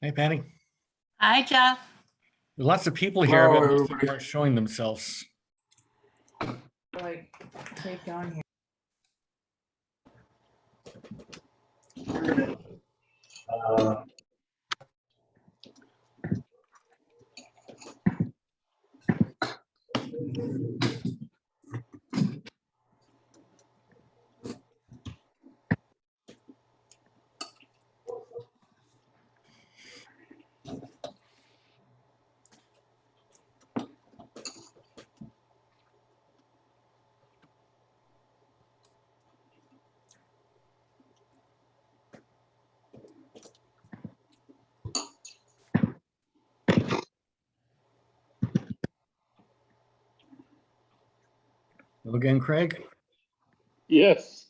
Hey, Patty. Hi, Jeff. There's lots of people here, Hello, but most of everybody. them aren't showing themselves. Like, take on here. Hello again, Craig. Yes.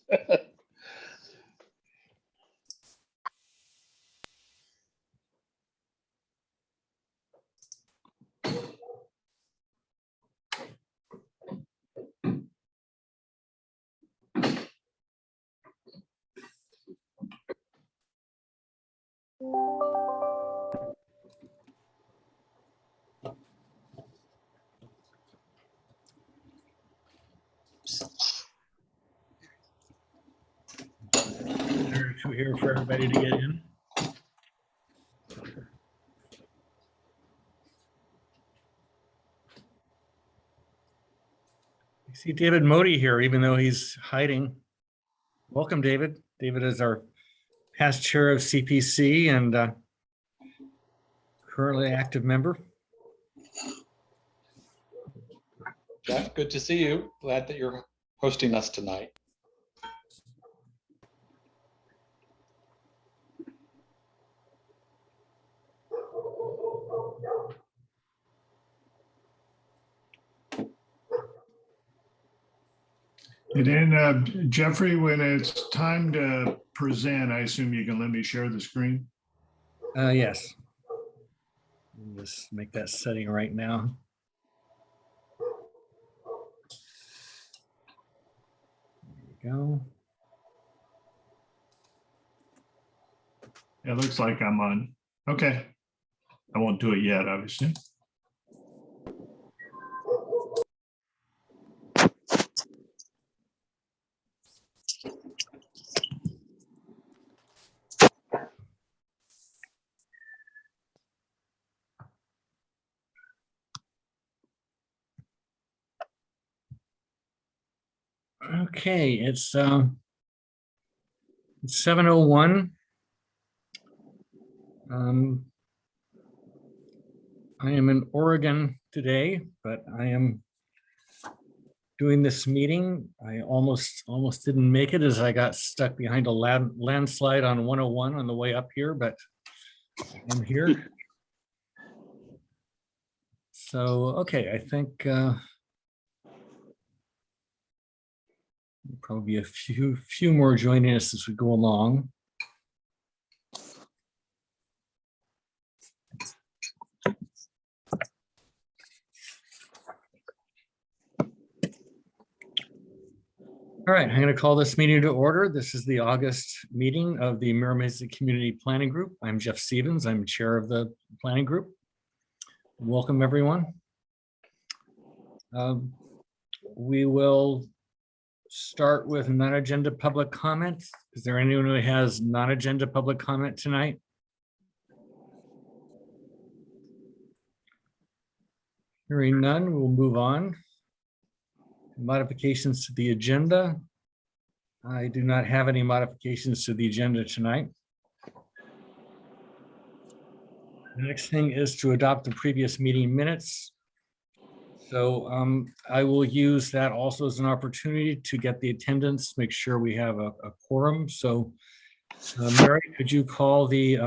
There's two here for everybody to get in. I see David Modi here, even though he's hiding. Welcome, David. David is our past chair of CPC and currently active member. Jeff, good to see you. Glad that you're hosting us tonight. And then Jeffrey, when it's time to present, I assume you can let me share the screen. Yes. Let me just make that setting right now. There we go. It looks like I'm on. Okay. I won't do it yet, obviously. Okay, it's 7:01. I am in Oregon today, but I am doing this meeting. I almost didn't make it as I got stuck behind a landslide on 101 on the way up here, but I'm here. So, okay, I think probably a few more joining us as we go along. All right, I'm going to call this meeting to order. This is the August meeting of the Mira Mesa Community Planning Group. I'm Jeff Stevens. I'm chair of the planning group. Welcome, everyone. We will start with non-agenda public comment. Is there anyone who has non-agenda public comment tonight? Hearing none, we'll move on. Modifications to the agenda. I do not have any modifications to the agenda tonight. The next thing is to adopt the previous meeting minutes. So I will use that also as an opportunity to get the attendance, make sure we have a quorum. So Mary, could you call the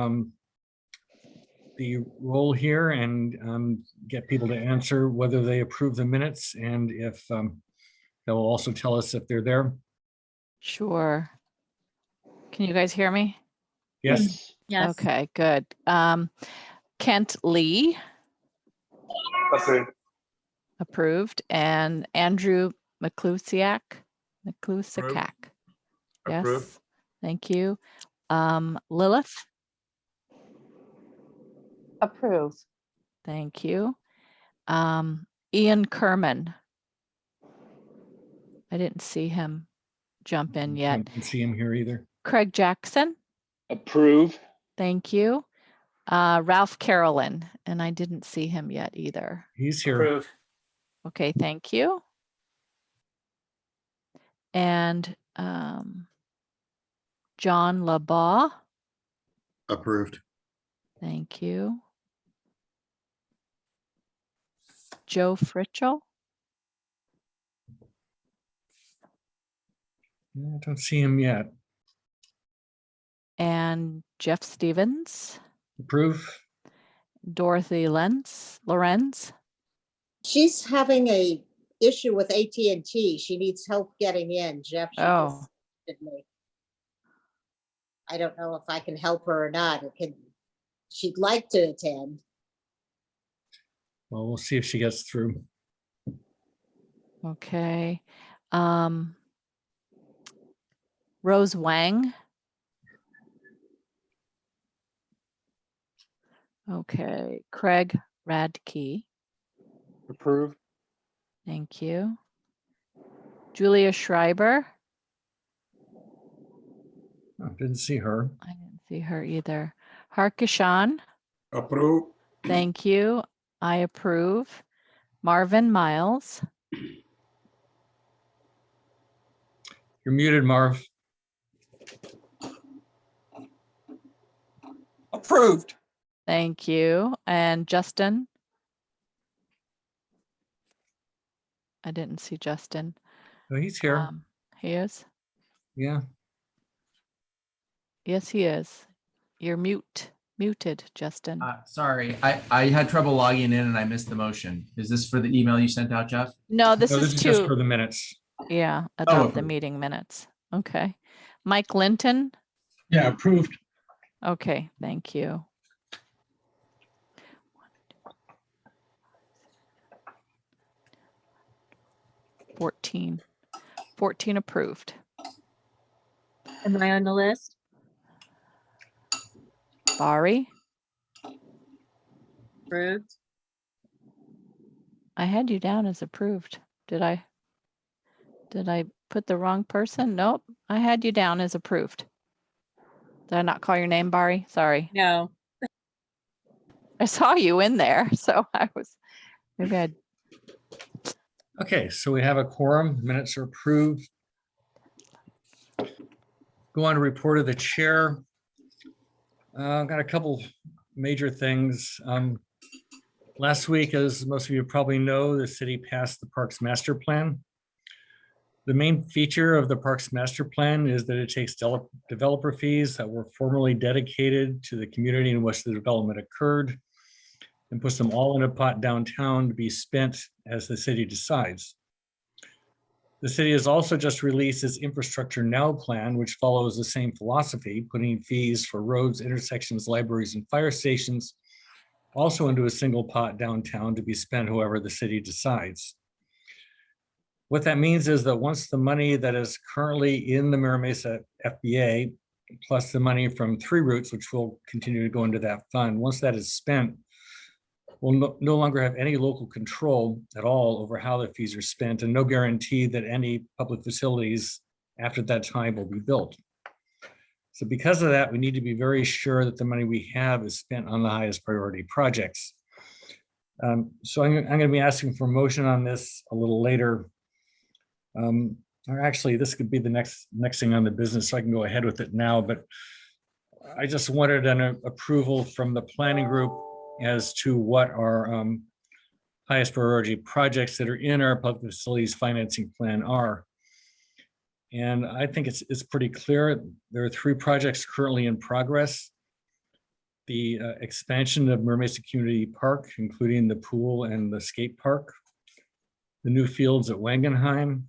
roll here and get people to answer whether they approve the minutes, and if they'll also tell us if they're there. Sure. Can you guys hear me? Yes. Yes. Okay, good. Kent Lee, approved, and Andrew McClusiak. Yes, Approved. thank you. Lilith, Approve. Thank you. Ian Kerman. I didn't see him jump in I yet. didn't see him here either. Craig Jackson. Approve. Thank you. Ralph Carolyn, and I didn't see him yet either. He's here. Approve. Okay, thank you. And John LaBaugh. Approved. Thank you. Joe Fritchell. I don't see him yet. And Jeff Stevens. Approve. Dorothy Lorenz. She's having a issue with AT&T. She needs help getting in. Jeff, she Oh. just did me. I don't know if I can help her or not. She'd like to attend. Well, we'll see if she gets through. Okay. Rose Wang. Okay. Craig Radke. Approve. Thank you. Julia Schreiber. Oh, didn't see her. I didn't see her either. Harkishan. Approve. Thank you. I approve. Marvin Miles. You're muted, Marv. Approved. Thank you. And Justin. I didn't see Justin. Oh, he's here. He is? Yeah. Yes, he is. You're muted, Justin. Sorry, I had trouble logging in and I missed the motion. Is this for the email you sent out, Jeff? No, this No, is just for to, the minutes. yeah, adopt the approved. meeting minutes. Okay. Mike Linton. Yeah, approved. Okay, thank you. $14 approved. Am I on the list? Bari, Approved. I had you down as approved. Did I put the wrong person? Nope, I had you down as approved. Did I not call your name, Bari? Sorry. No. I saw you in there, so maybe I, Okay, so we have a quorum. Minutes are approved. Go on to report of the chair. I've got a couple major things. Last week, as most of you probably know, the city passed the Parks Master Plan. The main feature of the Parks Master Plan is that it takes developer fees that were formerly dedicated to the community in which the development occurred and puts them all in a pot downtown to be spent as the city decides. The city has also just released its Infrastructure Now plan, which follows the same philosophy, putting fees for roads, intersections, libraries, and fire stations also into a single pot downtown to be spent however the city decides. What that means is that once the money that is currently in the Mira Mesa FBA, plus the money from Three Roots, which will continue to go into that fund, once that is spent, we'll no longer have any local control at all over how the fees are spent and no guarantee that any public facilities after that time will be built. So because of that, we need to be very sure that the money we have is spent on the highest priority projects. So I'm going to be asking for a motion on this a little later. Or actually, this could be the next thing on the business, so I can go ahead with it now. But I just wanted an approval from the planning group as to what our highest priority projects that are in our public facilities financing plan are. And I think it's pretty clear. There are 3 projects currently in progress. The expansion of Mira Mesa Community Park, including the pool and the skate park, the new fields at Wangenheim,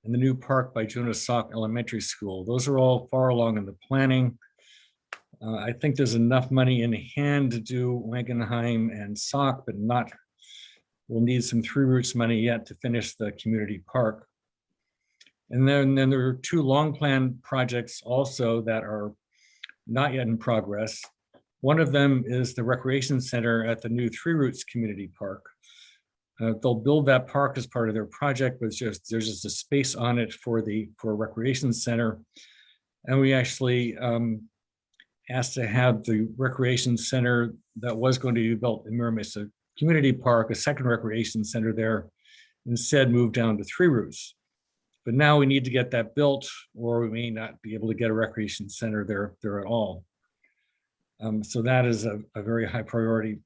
and the new park by Jonas Salk Elementary School. Those are all far along in the planning. I think there's enough money in hand to do Wangenheim and Salk, but we'll need some Three Roots money yet to finish the community park. And then there are 2 long plan projects also that are not yet in progress. One of them is the Recreation Center at the new Three Roots Community Park. They'll build that park as part of their project, but there's just a space on it for a recreation center. And we actually asked to have the recreation center that was going to be built in Mira Mesa Community Park, a second recreation center there, instead moved down to Three Roots. But now we need to get that built, or we may not be able to get a recreation center there at all. So that is a very high priority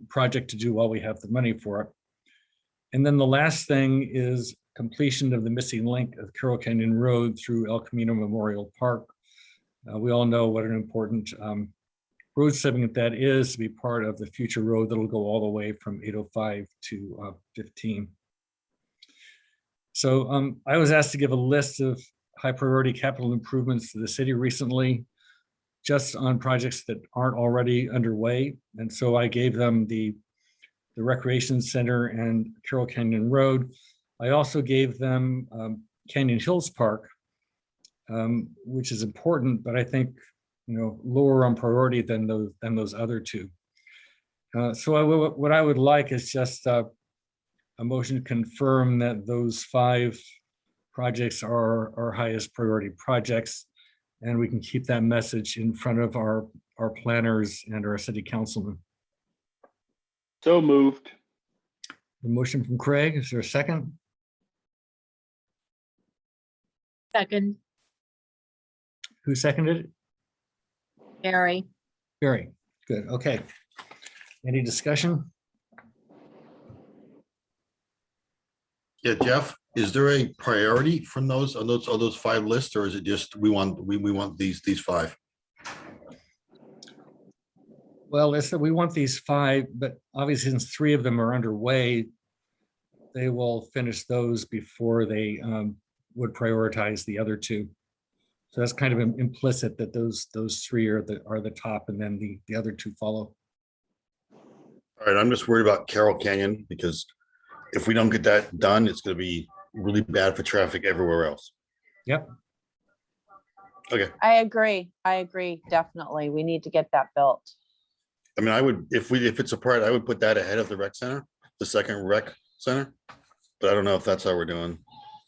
project to do while we have the money for it. And then the last thing is completion of the missing link of Carroll Canyon Road through El Camino Memorial Park. We all know what an important road segment that is to be part of the future road that'll go all the way from 805 to 15. So I was asked to give a list of high priority capital improvements to the city recently, just on projects that aren't already underway. And so I gave them the Recreation Center and Carroll Canyon Road. I also gave them Canyon Hills Park, which is important, but I think, lower on priority than those other two. So what I would like is just a motion to confirm that those 5 projects are our highest priority projects, and we can keep that message in front of our planners and our city councilmen. So moved. The motion from Craig, is there a second? Second, Who seconded it? Barry. Barry, good, okay. Any discussion? Yeah, Jeff, is there a priority from those 5 lists, or is it just we want these 5? Well, it's that we want these 5, but obviously since 3 of them are underway, they will finish those before they would prioritize the other 2. So that's kind of implicit that those 3 are the top, and then the other 2 follow. All right, I'm just worried about Carroll Canyon, because if we don't get that done, it's going to be really bad for traffic everywhere else. Yep. Okay. I agree. Definitely. We need to get that built. I mean, I would, if it's a part, I would put that ahead of the rec center, the second rec center. But I don't know if that's how we're doing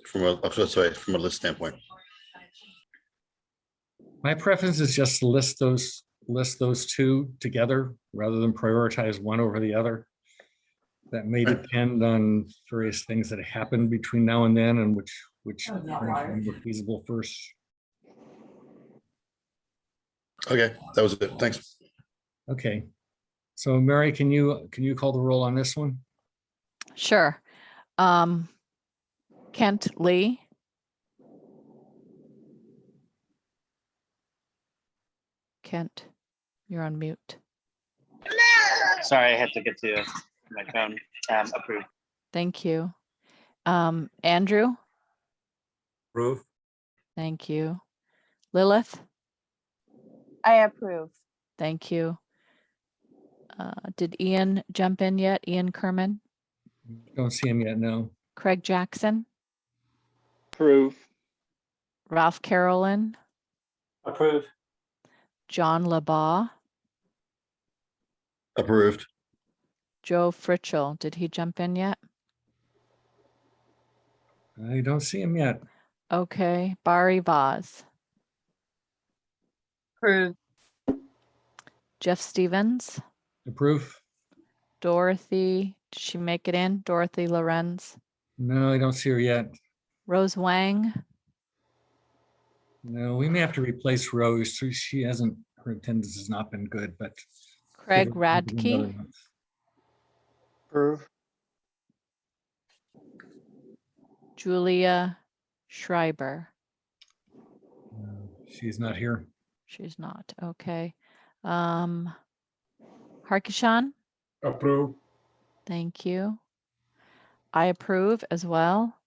from a list standpoint. My preference is just to list those 2 together rather than prioritize one over the other. That may depend on various things that happen between now and then, and which are feasible first. Okay, that was it. Thanks. Okay. So Mary, can you call the roll on this one? Sure. Kent Lee. Kent, you're on mute. Sorry, I had to get to my phone. Approved. Thank you. Andrew, Approve. thank you. Lilith, I approve. thank you. Did Ian jump in yet? Ian Kerman, Don't see him yet, no. Craig Jackson, Approve. Ralph Carolyn, Approved. John Labaugh, Approved. Joe Fritchell. Did he jump in yet? I don't see him yet. Okay. Barry Vaz, Approved. Jeff Stevens, Approve? Dorothy, did she make it in? Dorothy Lorenz, No, I don't see her yet. Rose Wang, No, we may have to replace Rose. She hasn't, her attendance has not been good, but. Craig give her another Radke, month. Approve. Julia Schreiber. No, she's not here. She's not. Okay. Harkishan, Approve. thank you. I approve as well.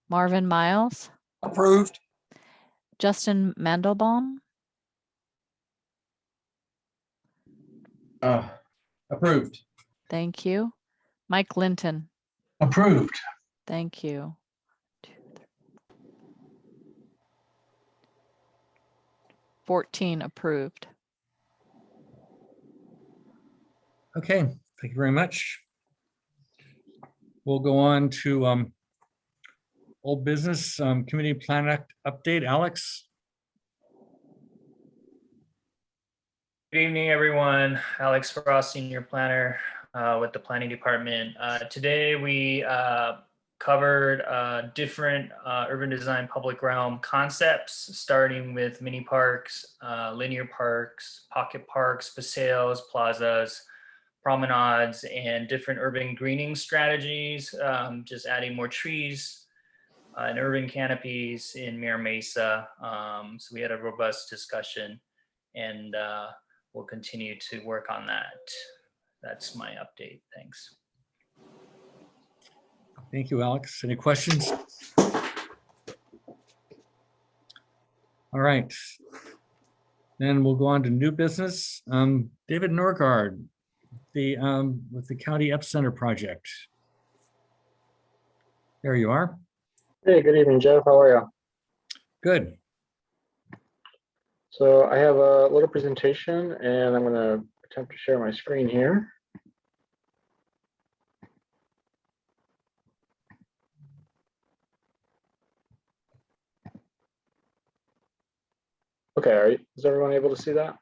Marvin Miles, Approved. Justin Mandelbaum, Approved. thank you. Mike Linton, Approved. thank you. 14 approved. Okay, thank you very much. We'll go on to old business, community plan update. Alex? Good evening, everyone. Alex Frost, Senior Planner with the Planning Department. Today we covered different urban design public realm concepts, starting with mini parks, linear parks, pocket parks, paseos, plazas, promenades, and different urban greening strategies, just adding more trees and urban canopies in Mira Mesa. So we had a robust discussion, and we'll continue to work on that. That's my update. Thanks. Thank you, Alex. Any questions? All right. Then we'll go on to new business. David Norgard, with the County Epicenter project. There you are. Hey, good evening, Jeff. How are you? Good. So I have a little presentation and I'm going to attempt to share my screen here. Okay, is everyone able to see that?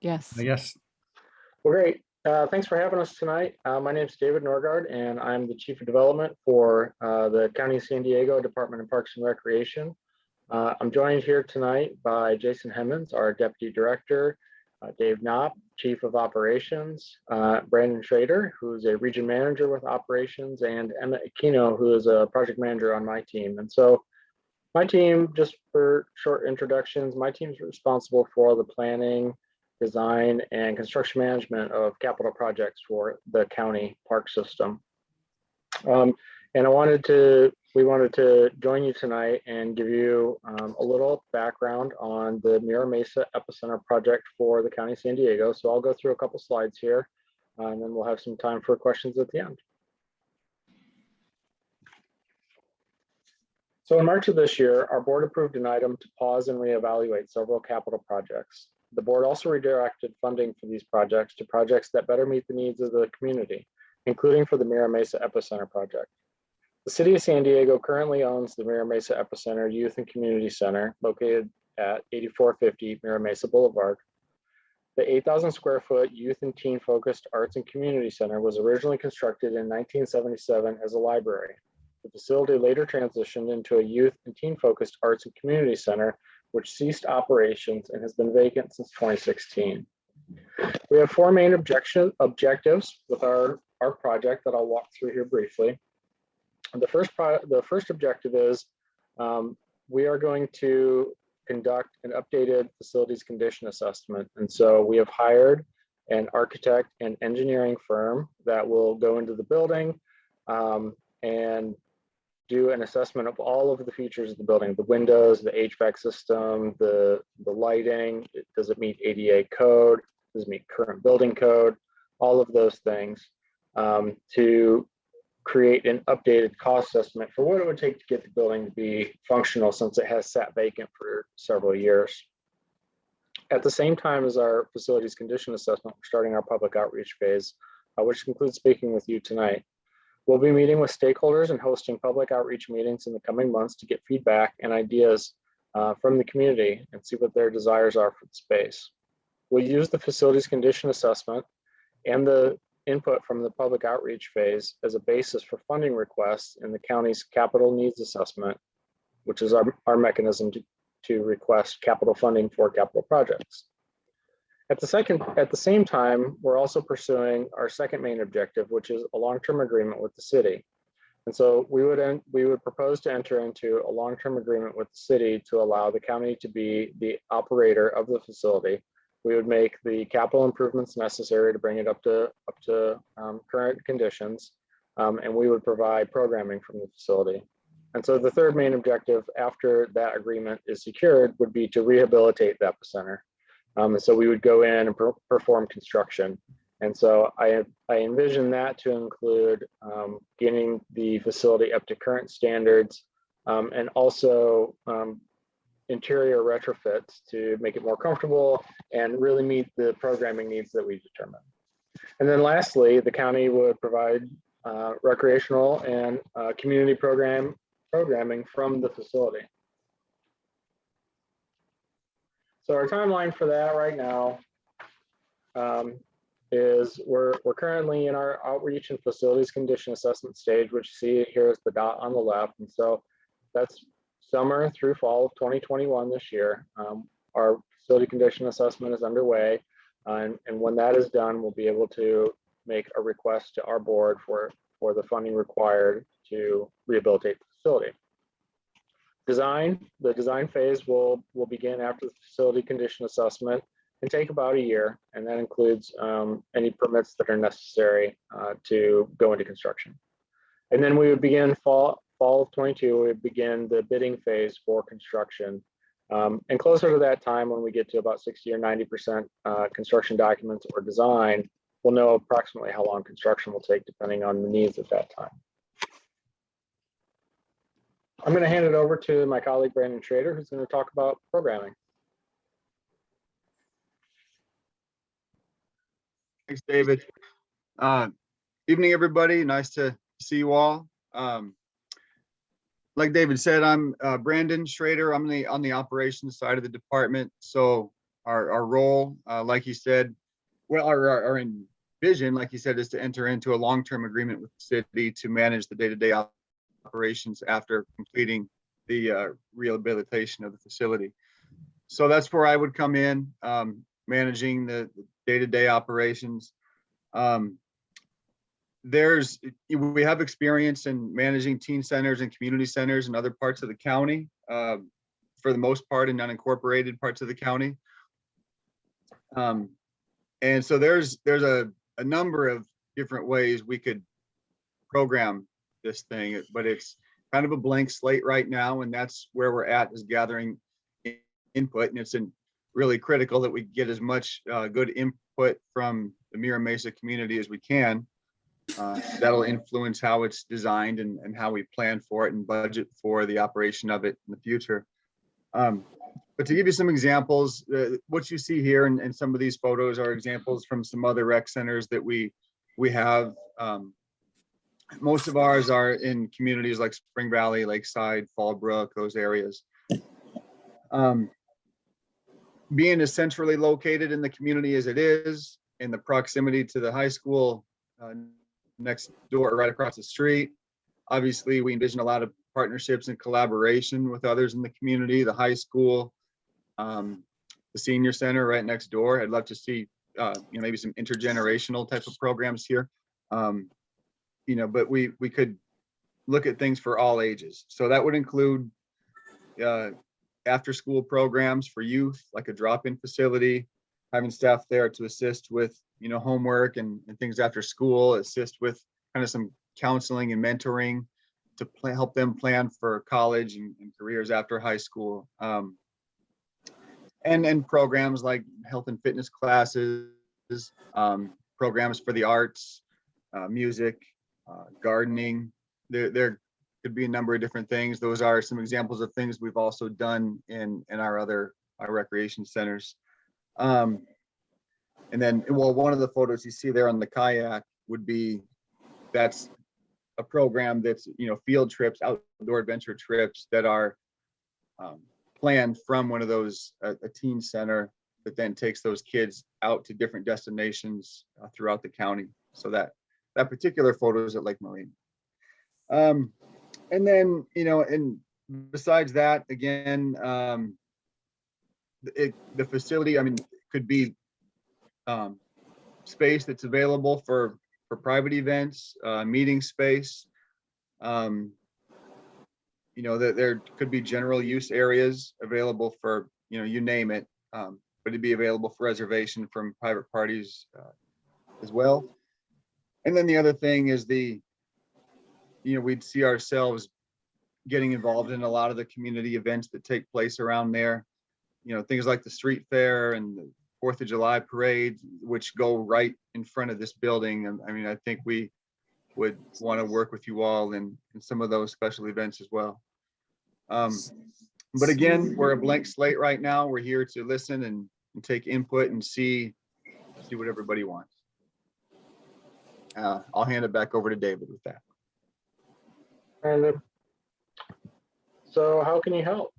Yes. Yes. Well, great. Thanks for having us tonight. My name is David Norgard and I'm the Chief of Development for the County of San Diego Department of Parks and Recreation. I'm joined here tonight by Jason Hemmons, our Deputy Director, Dave Knopp, Chief of Operations, Brandon Schrader, who is a Region Manager with Operations, and Emma Aquino, who is a Project Manager on my team. And so my team, just for short introductions, my team is responsible for all the planning, design, and construction management of capital projects for the county park system. And we wanted to join you tonight and give you a little background on the Mira Mesa Epicenter project for the County of San Diego. So I'll go through a couple slides here, and then we'll have some time for questions at the end. So in March of this year, our board approved an item to pause and reevaluate several capital projects. The board also redirected funding for these projects to projects that better meet the needs of the community, including for the Mira Mesa Epicenter project. The City of San Diego currently owns the Mira Mesa Epicenter Youth and Community Center located at 8450 Mira Mesa Boulevard. The 8,000 square foot youth and teen focused arts and community center was originally constructed in 1977 as a library. The facility later transitioned into a youth and teen focused arts and community center, which ceased operations and has been vacant since 2016. We have four main objectives with our project that I'll walk through here briefly. The first objective is we are going to conduct an updated facilities condition assessment. And so we have hired an architect and engineering firm that will go into the building and do an assessment of all of the features of the building, the windows, the HVAC system, the lighting. Does it meet ADA code? Does it meet current building code? All of those things to create an updated cost estimate for what it would take to get the building to be functional, since it has sat vacant for several years. At the same time as our facilities condition assessment, we're starting our public outreach phase, which includes speaking with you tonight. We'll be meeting with stakeholders and hosting public outreach meetings in the coming months to get feedback and ideas from the community and see what their desires are for the space. We'll use the facilities condition assessment and the input from the public outreach phase as a basis for funding requests in the county's capital needs assessment, which is our mechanism to request capital funding for capital projects. At the same time, we're also pursuing our second main objective, which is a long-term agreement with the city. And so we would propose to enter into a long-term agreement with the city to allow the county to be the operator of the facility. We would make the capital improvements necessary to bring it up to current conditions, and we would provide programming from the facility. And so the third main objective after that agreement is secured would be to rehabilitate the epicenter. And so we would go in and perform construction. And so I envision that to include getting the facility up to current standards and also interior retrofits to make it more comfortable and really meet the programming needs that we determine. And then lastly, the county would provide recreational and community programming from the facility. So our timeline for that right now is we're currently in our outreach and facilities condition assessment stage, which you see here is the dot on the left. And so that's summer through fall of 2021 this year. Our facility condition assessment is underway. And when that is done, we'll be able to make a request to our board for the funding required to rehabilitate the facility. The design phase will begin after the facility condition assessment and take about a year. And that includes any permits that are necessary to go into construction. And then we would begin fall of 22, we would begin the bidding phase for construction. And closer to that time, when we get to about 60 or 90% construction documents or design, we'll know approximately how long construction will take depending on the needs at that time. I'm going to hand it over to my colleague, Brandon Schrader, who's going to talk about programming. Thanks, David. Evening, everybody. Nice to see you all. Like David said, I'm Brandon Schrader. I'm on the operations side of the department. So our role, like he said, well, our vision, like he said, is to enter into a long-term agreement with the city to manage the day-to-day operations after completing the rehabilitation of the facility. So that's where I would come in, managing the day-to-day operations. We have experience in managing teen centers and community centers in other parts of the county, for the most part in unincorporated parts of the county. And so there's a number of different ways we could program this thing, but it's kind of a blank slate right now, and that's where we're at, is gathering input. And it's really critical that we get as much good input from the Mira Mesa community as we can. That'll influence how it's designed and how we plan for it and budget for the operation of it in the future. But to give you some examples, what you see here and some of these photos are examples from some other rec centers that we have. Most of ours are in communities like Spring Valley, Lakeside, Fallbrook, those areas. Being as centrally located in the community as it is, in the proximity to the high school next door, right across the street, obviously we envision a lot of partnerships and collaboration with others in the community, the high school, the senior center right next door. I'd love to see maybe some intergenerational type of programs here. But we could look at things for all ages. So that would include after school programs for youth, like a drop-in facility, having staff there to assist with, homework and things after school, assist with kind of some counseling and mentoring to help them plan for college and careers after high school. And programs like health and fitness classes, programs for the arts, music, gardening. There could be a number of different things. Those are some examples of things we've also done in our recreation centers. And then, well, one of the photos you see there on the kayak that's a program that's, field trips, outdoor adventure trips that are planned from one of those, a teen center that then takes those kids out to different destinations throughout the county. So that particular photo is at Lake Marine. And then, and besides that, again, the facility, could be space that's available for private events, meeting space. That there could be general use areas available for, you name it, but it'd be available for reservation from private parties as well. And then the other thing is we'd see ourselves getting involved in a lot of the community events that take place around there. Things like the street fair and the 4th of July parade, which go right in front of this building. And I think we would want to work with you all in some of those special events as well. But again, we're a blank slate right now. We're here to listen and take input and see what everybody wants. I'll hand it back over to David with that. And so how can you help?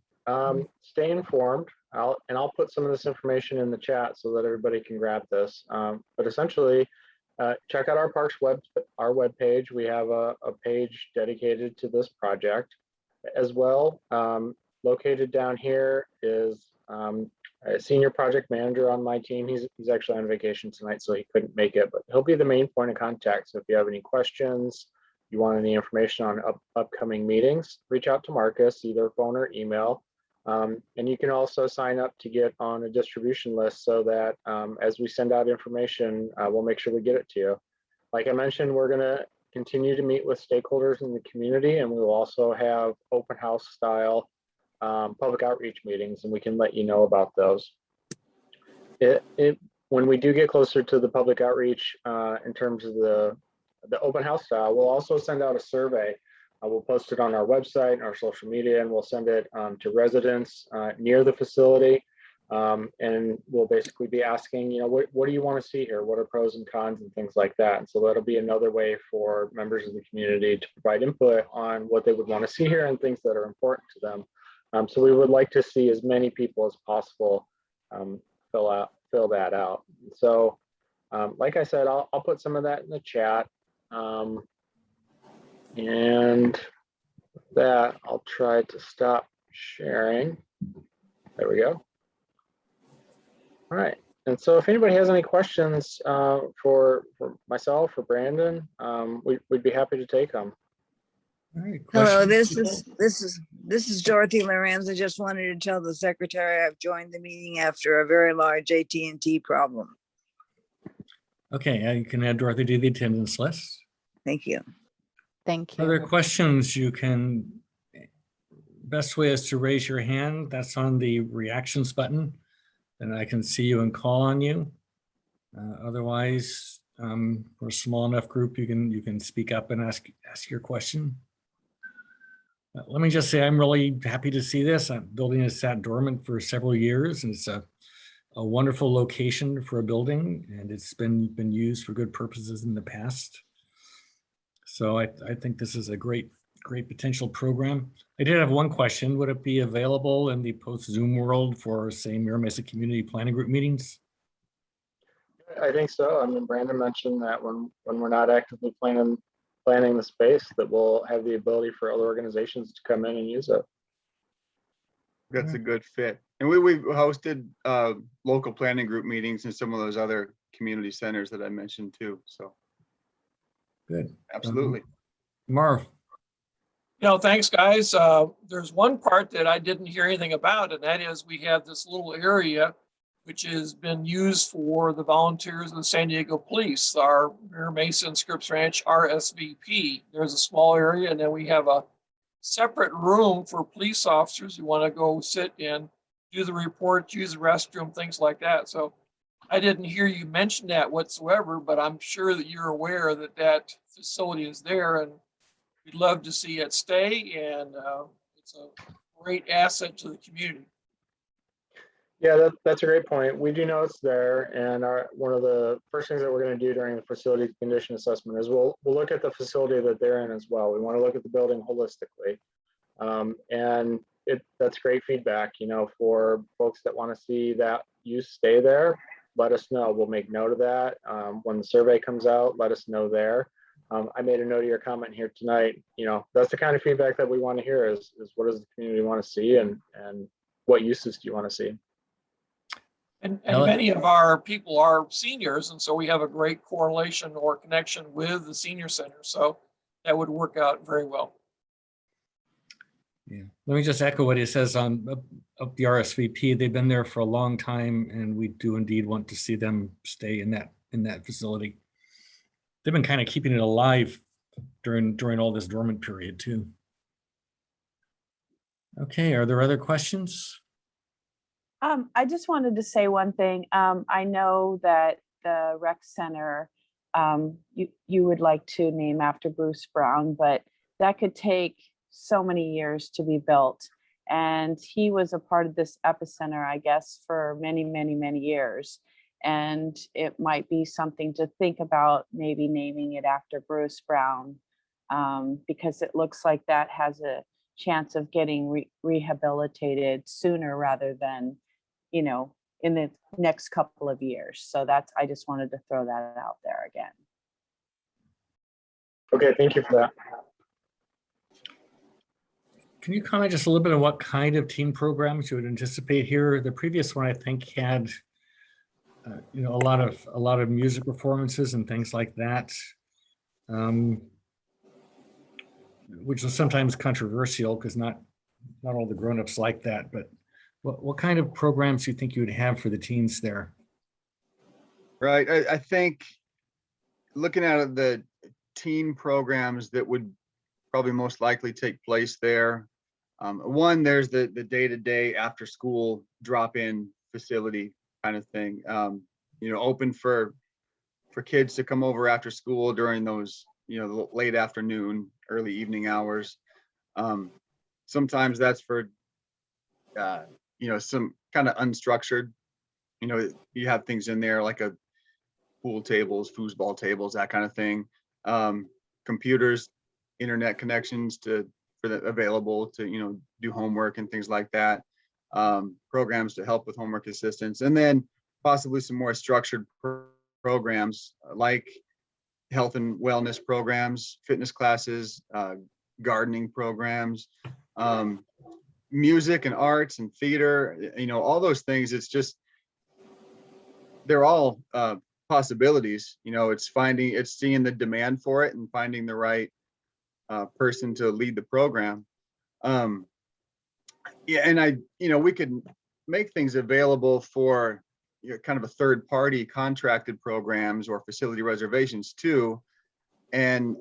Stay informed. I'll put some of this information in the chat so that everybody can grab this. But essentially, check out our parks webpage. We have a page dedicated to this project as well. Located down here is a senior project manager on my team. He's actually on vacation tonight, so he couldn't make it, but he'll be the main point of contact. So if you have any questions, you want any information on upcoming meetings, reach out to Marcus, either phone or email. And you can also sign up to get on a distribution list so that as we send out information, we'll make sure we get it to you. Like I mentioned, we're going to continue to meet with stakeholders in the community, and we will also have open house style public outreach meetings, and we can let you know about those. When we do get closer to the public outreach in terms of the open house style, we'll also send out a survey. We'll post it on our website and our social media, and we'll send it to residents near the facility. And we'll basically be asking, what do you want to see here? What are pros and cons and things like that? And so that'll be another way for members of the community to provide input on what they would want to see here and things that are important to them. So we would like to see as many people as possible fill that out. So like I said, I'll put some of that in the chat. And that I'll try to stop sharing. There we go. All right. And so if anybody has any questions for myself or Brandon, we'd be happy to take them. All right, Hello, questions, this is Dorothy Lorenz. I just wanted to tell the secretary I've joined the meeting after a very large AT&T problem. Okay, you can add Dorothy to the attendance list. Thank you. Thank you. Other questions, best way is to raise your hand. That's on the reactions button. Then I can see you and call on you. Otherwise, we're a small enough group, you can speak up and ask your question. Let me just say, I'm really happy to see this. Building has sat dormant for several years, and it's a wonderful location for a building, and it's been used for good purposes in the past. So I think this is a great potential program. I did have one question. Would it be available in the post-Zoom world for, say, Mira Mesa Community Planning Group meetings? I think so. I mean, Brandon mentioned that when we're not actively planning the space, that we'll have the ability for other organizations to come in and use it. That's a good fit. And we've hosted local planning group meetings in some of those other community centers that I mentioned too. So good. Absolutely. Marv. Thanks, guys. There's one part that I didn't hear anything about, and that is we have this little area which has been used for the volunteers of the San Diego Police, our Mira Mesa and Scripps Ranch RSVP. There's a small area, and then we have a separate room for police officers who want to go sit and do the report, use the restroom, things like that. So I didn't hear you mention that whatsoever, but I'm sure that you're aware that that facility is there, and we'd love to see it stay, and it's a great asset to the community. Yeah, that's a great point. We do know it's there, and one of the first things that we're going to do during the facility condition assessment is we'll look at the facility that they're in as well. We want to look at the building holistically, and that's great feedback. For folks that want to see that use stay there, let us know. We'll make note of that. When the survey comes out, let us know there. I made a note of your comment here tonight. That's the kind of feedback that we want to hear is what does the community want to see, and what uses do you want to see? And many of our people are seniors, and so we have a great correlation or connection with the senior center. So that would work out very well. Yeah, let me just echo what he says on up the RSVP. They've been there for a long time, and we do indeed want to see them stay in that facility. They've been kind of keeping it alive during all this dormant period too. Okay, are there other questions? I just wanted to say one thing. I know that the rec center, you would like to name after Bruce Brown, but that could take so many years to be built. And he was a part of this epicenter, I guess, for many, many, many years. And it might be something to think about, maybe naming it after Bruce Brown, because it looks like that has a chance of getting rehabilitated sooner rather than, you know, in the next couple of years. So that's, I just wanted to throw that out there again. Okay, thank you for that. Can you comment just a little bit on what kind of team programs you would anticipate here? The previous one, I think, had you know, a lot of music performances and things like that, which is sometimes controversial because not all the grown-ups like that. But what kind of programs do you think you would have for the teens there? Right. I think looking at the teen programs that would probably most likely take place there. One, there's the day-to-day after school drop-in facility kind of thing. You know, open for kids to come over after school during those, you know, late afternoon, early evening hours. Sometimes that's for, you know, some kind of unstructured, you know, you have things in there like a pool tables, foosball tables, that kind of thing. Computers, internet connections available to, you know, do homework and things like that. Programs to help with homework assistance, and then possibly some more structured programs like health and wellness programs, fitness classes, gardening programs, music and arts and theater, you know, all those things. It's just, they're all possibilities. You know, it's seeing the demand for it and finding the right person to lead the program. Yeah, and you know, we could make things available for, you know, kind of a third party contracted programs or facility reservations too. And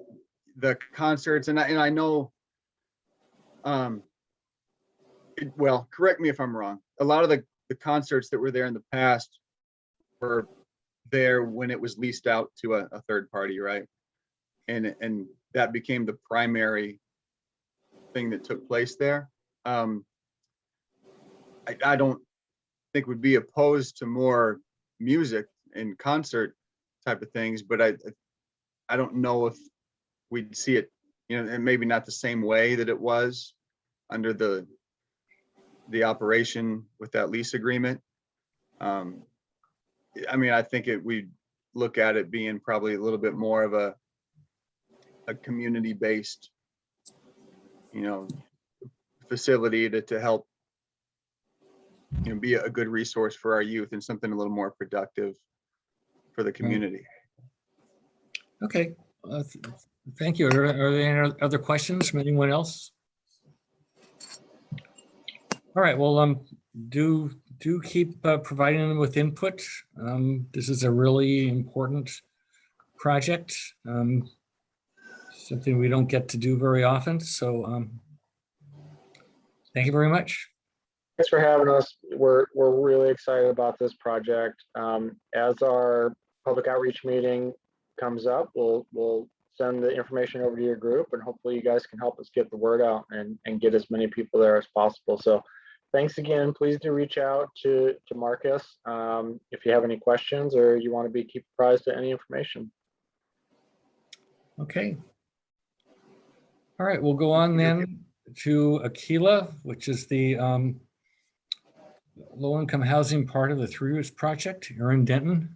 the concerts, and I know, well, correct me if I'm wrong, a lot of the concerts that were there in the past were there when it was leased out to a third party, right? And that became the primary thing that took place there. I don't think would be opposed to more music and concert type of things, but I don't know if we'd see it, you know, and maybe not the same way that it was under the operation with that lease agreement. I mean, I think we'd look at it being probably a little bit more of a community-based, you know, facility to help, you know, be a good resource for our youth and something a little more productive for the community. Okay, thank you. Are there any other questions from anyone else? All right, well, do keep providing them with input. This is a really important project, something we don't get to do very often. So thank you very much. Thanks for having us. We're really excited about this project. As our public outreach meeting comes up, we'll send the information over to your group, and hopefully you guys can help us get the word out and get as many people there as possible. So thanks again. Please do reach out to Marcus if you have any questions or you want to keep apprised of any information. Okay. All right, we'll go on then to Aquila, which is the low-income housing part of the 3 Roots project. Aaron Denton.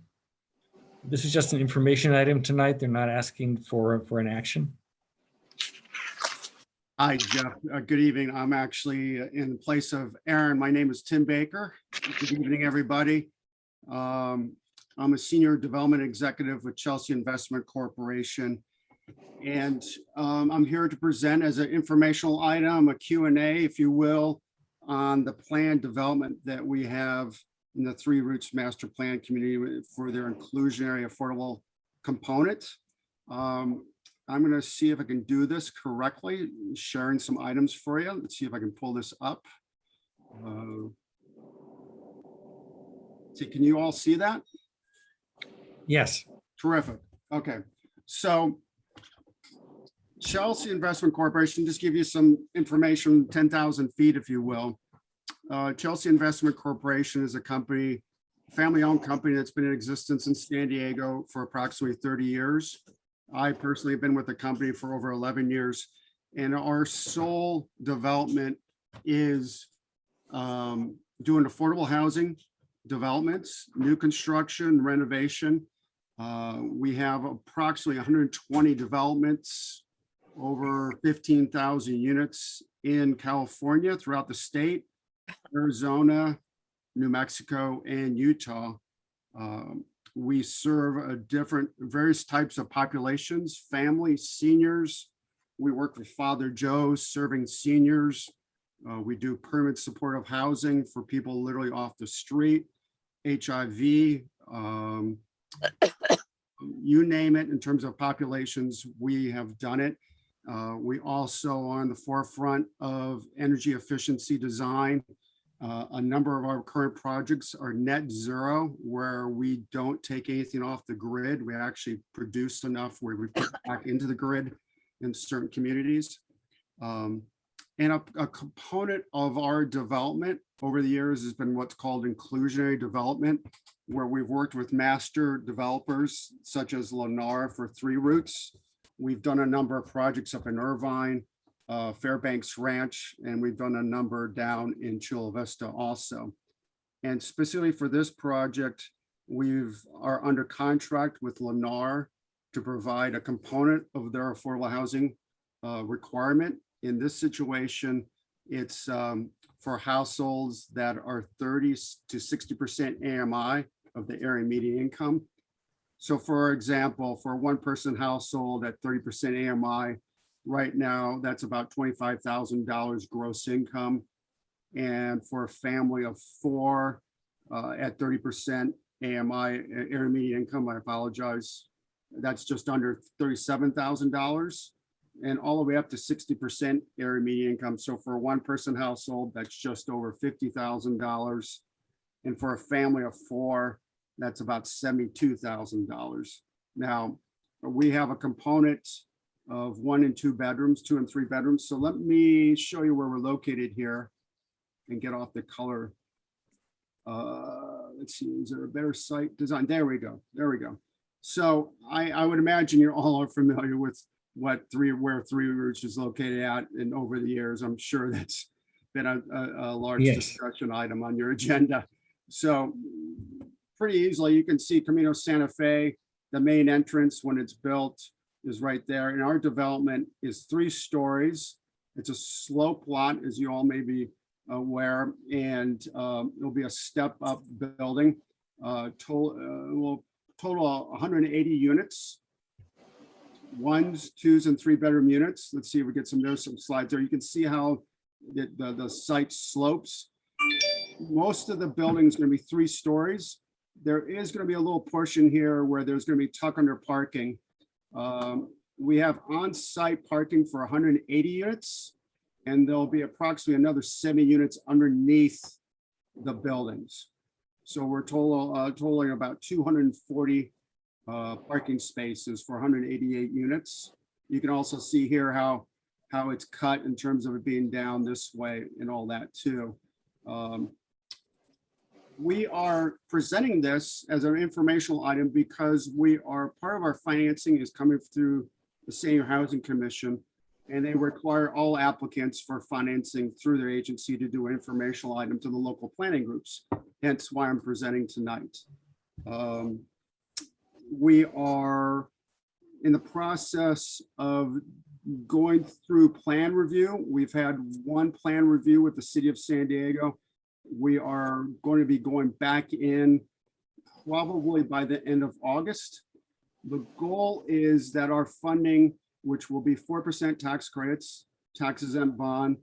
This is just an information item tonight. They're not asking for an action. Hi, Jeff. Good evening. I'm actually in place of Aaron. My name is Tim Baker. Good evening, everybody. I'm a senior development executive with Chelsea Investment Corporation. And I'm here to present as an informational item, a Q&A, if you will, on the planned development that we have in the 3 Roots Master Plan community for their inclusionary affordable component. I'm going to see if I can do this correctly, sharing some items for you. Let's see if I can pull this up. Can you all see that? Yes. Terrific. Okay. So Chelsea Investment Corporation, just give you some information, 10,000 feet, if you will. Chelsea Investment Corporation is a company family-owned company that's been in existence in San Diego for approximately 30 years. I personally have been with the company for over 11 years, and our sole development is doing affordable housing developments, new construction, renovation. We have approximately 120 developments, over 15,000 units in California, throughout the state, Arizona, New Mexico, and Utah. We serve various types of populations, families, seniors. We work with Father Joe serving seniors. We do permanent supportive housing for people literally off the street, HIV, you name it. In terms of populations, we have done it. We also are on the forefront of energy efficiency design. A number of our current projects are net zero, where we don't take anything off the grid. We actually produce enough where we put it back into the grid in certain communities. And a component of our development over the years has been what's called inclusionary development, where we've worked with master developers such as Lennar for 3 Roots. We've done a number of projects up in Irvine, Fairbanks Ranch, and we've done a number down in Chula Vista also. And specifically for this project, we are under contract with Lennar to provide a component of their affordable housing requirement. In this situation, it's for households that are 30 to 60% AMI of the area median income. So for example, for a 1-person household at 30% AMI, right now, that's about $25,000 gross income. And for a family of 4 at 30% AMI, area median income, I apologize, that's just under $37,000. And all the way up to 60% area median income. So for a 1-person household, that's just over $50,000. And for a family of 4, that's about $72,000. Now, we have a component of 1 and 2 bedrooms, 2 and 3 bedrooms. So let me show you where we're located here and get off the color. Let's see, is there a better site design? There we go. There we go. So I would imagine you all are familiar with where 3 Roots is located at, and over the years, I'm sure that's been a large discussion item on your agenda. So pretty easily, you can see Camino Santa Fe, the main entrance when it's built is right there. And our development is 3 stories. It's a slope lot, as you all may be aware, and it'll be a step-up building. Total 180 units. 1s, 2s, and 3-bedroom units. Let's see if we get there's some slides there. You can see how the site slopes. Most of the building is going to be 3 stories. There is going to be a little portion here where there's going to be tuck under parking. We have on-site parking for 180 units, and there'll be approximately another 70 units underneath the buildings. So we're totaling about 240 parking spaces for 188 units. You can also see here how it's cut in terms of it being down this way and all that too. We are presenting this as an informational item because part of our financing is coming through the Senior Housing Commission, and they require all applicants for financing through their agency to do an informational item to the local planning groups. Hence why I'm presenting tonight. We are in the process of going through plan review. We've had 1 plan review with the city of San Diego. We are going to be going back in probably by the end of August. The goal is that our funding, which will be 4% tax credits, tax exempt bond,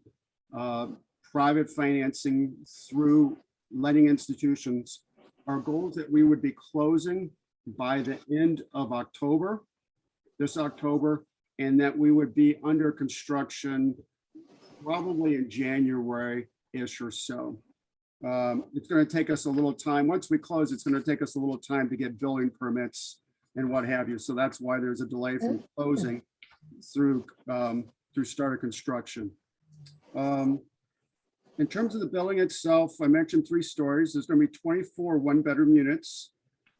private financing through lending institutions, our goal is that we would be closing by the end of October, this October, and that we would be under construction probably in January-ish or so. It's going to take us a little time. Once we close, it's going to take us a little time to get building permits and what have you. So that's why there's a delay from closing through start of construction. In terms of the building itself, I mentioned 3 stories. There's going to be 24 one-bedroom units,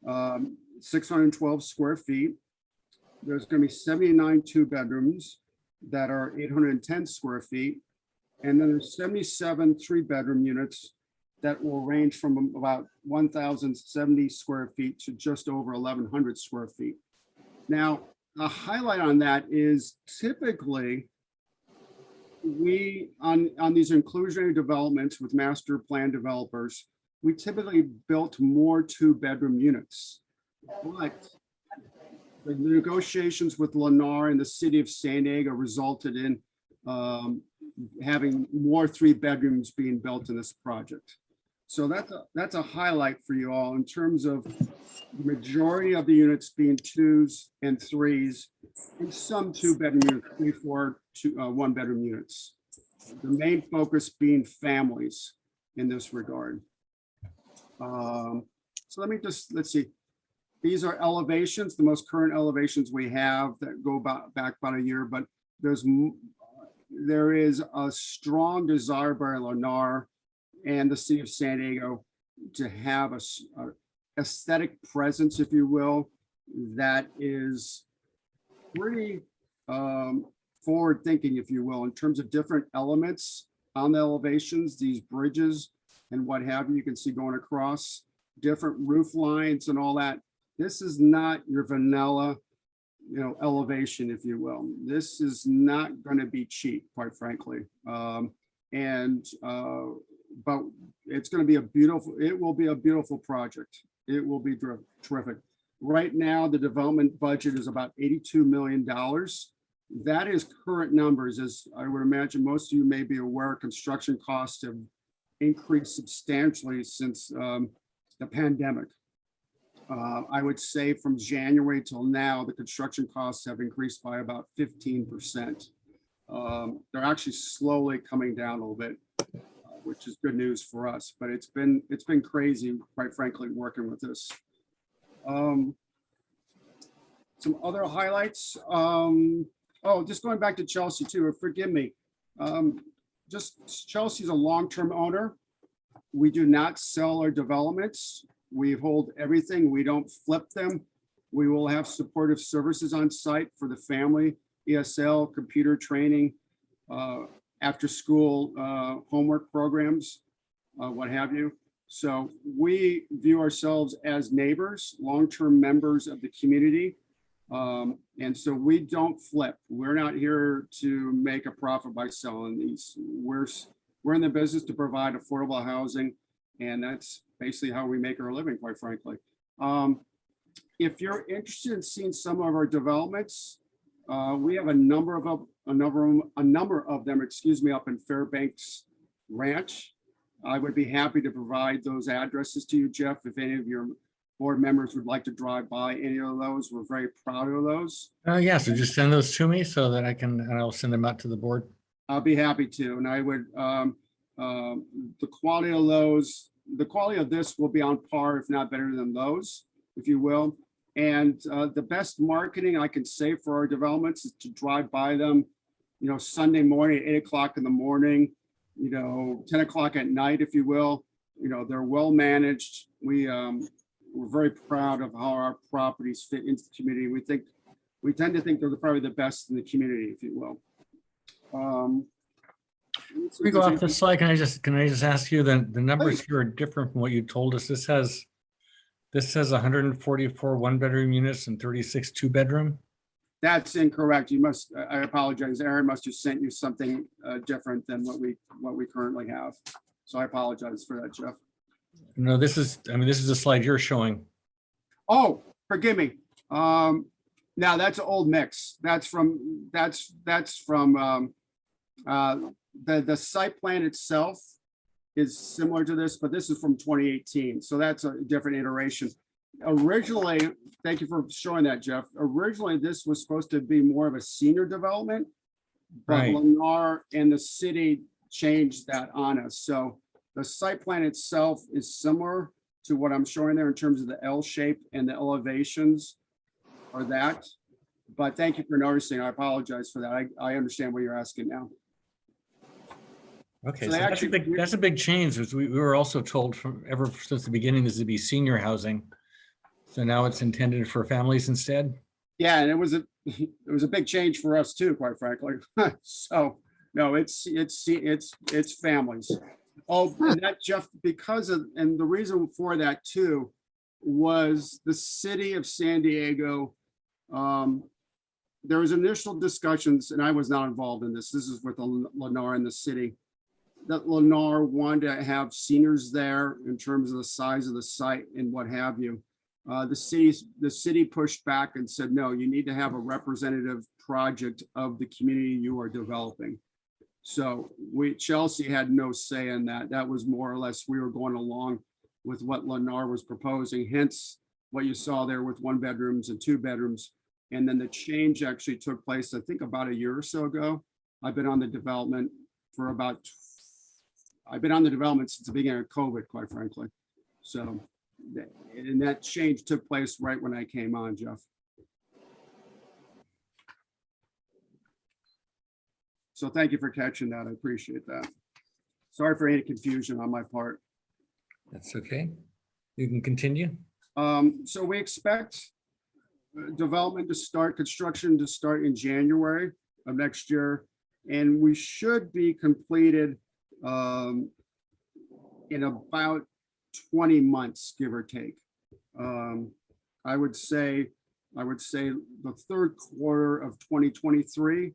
612 square feet. There's going to be 79 two-bedrooms that are 810 square feet. And then there's 77 3-bedroom units that will range from about 1,070 square feet to just over 1,100 square feet. Now, a highlight on that is typically we, on these inclusionary developments with master plan developers, we typically built more 2-bedroom units. But the negotiations with Lennar and the city of San Diego resulted in having more 3 bedrooms being built in this project. So that's a highlight for you all in terms of the majority of the units being 2s and 3s, and some 2-bedroom units, 3, 4, 1-bedroom units. The main focus being families in this regard. So let's see. These are elevations, the most current elevations we have that go back about a year, but there is a strong desire by Lennar and the city of San Diego to have a aesthetic presence, if you will, that is pretty forward thinking, if you will, in terms of different elements on the elevations, these bridges and what have you. You can see going across different roof lines and all that. This is not your vanilla, elevation, if you will. This is not going to be cheap, quite frankly. But it's going to be it will be a beautiful project. It will be terrific. Right now, the development budget is about $82 million. That is current numbers. As I would imagine most of you may be aware, construction costs have increased substantially since the pandemic. I would say from January till now, the construction costs have increased by about 15%. They're actually slowly coming down a little bit, which is good news for us, but it's been crazy, quite frankly, working with this. Some other highlights. Just going back to Chelsea too, forgive me. Chelsea's a long-term owner. We do not sell our developments. We hold everything. We don't flip them. We will have supportive services on site for the family, ESL, computer training, after school homework programs, what have you. So we view ourselves as neighbors, long-term members of the community. And so we don't flip. We're not here to make a profit by selling these. We're in the business to provide affordable housing, and that's basically how we make our living, quite frankly. If you're interested in seeing some of our developments, we have a number of them, up in Fairbanks Ranch. I would be happy to provide those addresses to you, Jeff, if any of your board members would like to drive by any of those. We're very proud of those. Yeah, so just send those to me so that and I'll send them out to the board. I'll be happy to. And I would, the quality of this will be on par, if not better than those, if you will. And the best marketing I can say for our developments is to drive by them, Sunday morning at 8 o'clock in the morning, 10 o'clock at night, if you will. They're well managed. We're very proud of how our properties fit into the community. We tend to think they're probably the best in the community, if you will. We go off this slide. Can I just ask you, the numbers here are different from what you told us. This says 144 1-bedroom units and 36 2-bedroom. That's incorrect. I apologize. Aaron must have sent you something different than what we currently have. So I apologize for that, Jeff. No, this is the slide you're showing. Oh, forgive me. Now that's an old mix. That's from the site plan itself is similar to this, but this is from 2018. So that's a different iteration. Originally, thank you for showing that, Jeff. Originally, this was supposed to be more of a senior development, but Right. Lennar and the city changed that on us. So the site plan itself is similar to what I'm showing there in terms of the L shape and the elevations are that. But thank you for noticing. I apologize for that. I understand what you're asking now. Okay, So so they actually- that's a big change, as we were also told from ever since the beginning, this would be senior housing. So now it's intended for families instead? Yeah, and it was a big change for us too, quite frankly. So, no, it's families. Oh, and that, Jeff, because of, and the reason for that too, was the city of San Diego. There was initial discussions, and I was not involved in this. This is with Lennar and the city. That Lennar wanted to have seniors there in terms of the size of the site and what have you. The city pushed back and said, no, you need to have a representative project of the community you are developing. So Chelsea had no say in that. That was more or less, we were going along with what Lennar was proposing, hence what you saw there with 1 bedrooms and 2 bedrooms. And then the change actually took place, I think about a year or so ago. I've been on the development since the beginning of COVID, quite frankly. So, and that change took place right when I came on, Jeff. So thank you for catching that. I appreciate that. Sorry for any confusion on my part. That's okay. You can continue. So we expect construction to start in January of next year. And we should be completed in about 20 months, give or take. I would say the third quarter of 2023.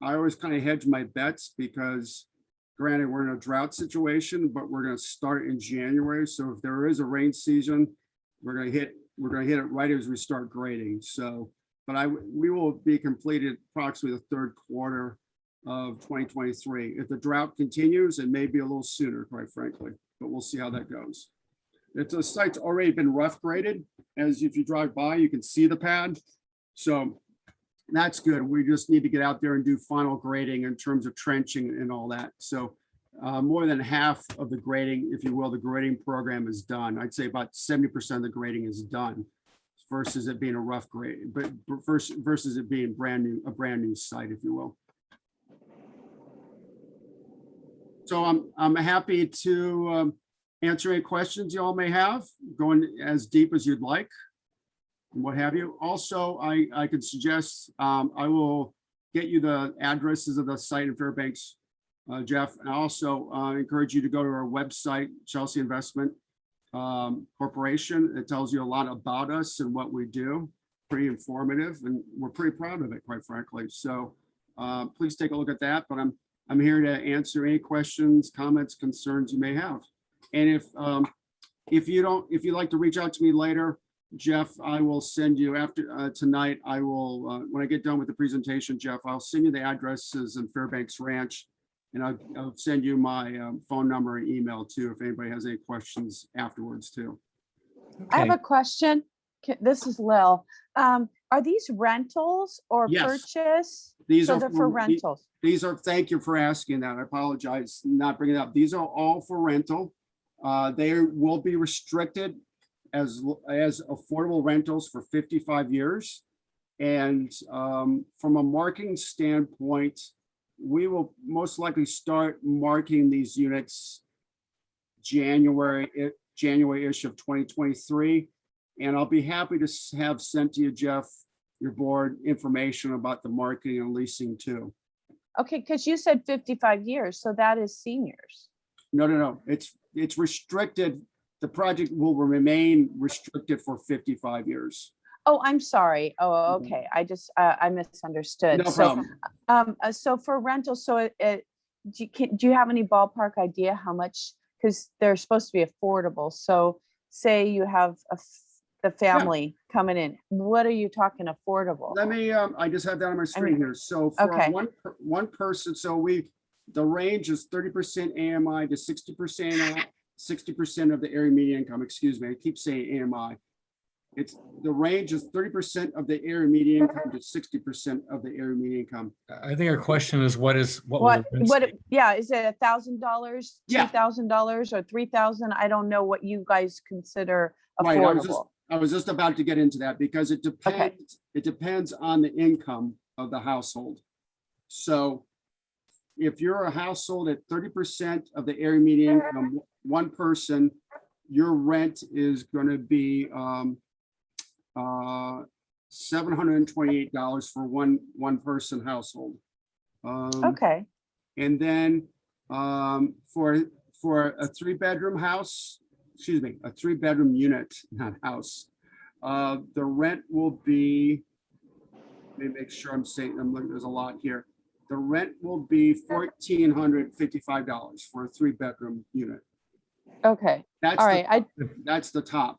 I always kind of hedge my bets because granted, we're in a drought situation, but we're going to start in January. So if there is a rain season, we're going to hit it right as we start grading. So, but we will be completed approximately the third quarter of 2023. If the drought continues, it may be a little sooner, quite frankly, but we'll see how that goes. The site's already been rough graded. As if you drive by, you can see the pad. So that's good. We just need to get out there and do final grading in terms of trenching and all that. So more than half of the grading, if you will, the grading program is done. I'd say about 70% of the grading is done versus it being a rough grade, but versus it being a brand new site, if you will. So I'm happy to answer any questions you all may have, going as deep as you'd like. And what have you. Also, I could suggest I will get you the addresses of the site in Fairbanks, Jeff. And I also encourage you to go to our website, Chelsea Investment Corporation. It tells you a lot about us and what we do. Pretty informative, and we're pretty proud of it, quite frankly. So please take a look at that. But I'm here to answer any questions, comments, concerns you may have. And if you'd like to reach out to me later, Jeff, I will send you after tonight. I will, when I get done with the presentation, Jeff, I'll send you the addresses in Fairbanks Ranch, and I'll send you my phone number and email too, if anybody has any questions afterwards too. I have a question. This is Lil. Are these rentals or Yes. purchase? These So are they're for rentals. These are, thank you for asking that. I apologize not bringing it up. These are all for rental. They will be restricted as affordable rentals for 55 years. And from a marketing standpoint, we will most likely start marketing these units January-ish of 2023. And I'll be happy to have sent to you, Jeff, your board, information about the marketing and leasing too. Okay, because you said 55 years, so that is seniors. No. It's restricted. The project will remain restricted for 55 years. Oh, I'm sorry. Oh, okay. I misunderstood. No problem. So for rental, do you have any ballpark idea how much, because they're supposed to be affordable. So say you have the family coming in, what are you talking affordable? Let me, I just have that on my screen here. So for Okay. one person, the range is 30% AMI to 60% of the area median income. Excuse me, I keep saying AMI. The range is 30% of the area median income to 60% of the area median income. I think our question is what will the rents be? Yeah, is it $1,000, Yeah. $2,000 or $3,000? I don't know what you guys consider Right, affordable. I was just about to get into that because it depends. It depends on the income of the household. So if you're a household at 30% of the area median income, one person, your rent is gonna be $728 for one person household. Okay, And then for a 3-bedroom house, excuse me, a 3-bedroom unit, not house, the rent will be, let me make sure I'm saying, I'm looking, there's a lot here. The rent will be $1,455 for a 3-bedroom unit. okay, That's all right. that's the top.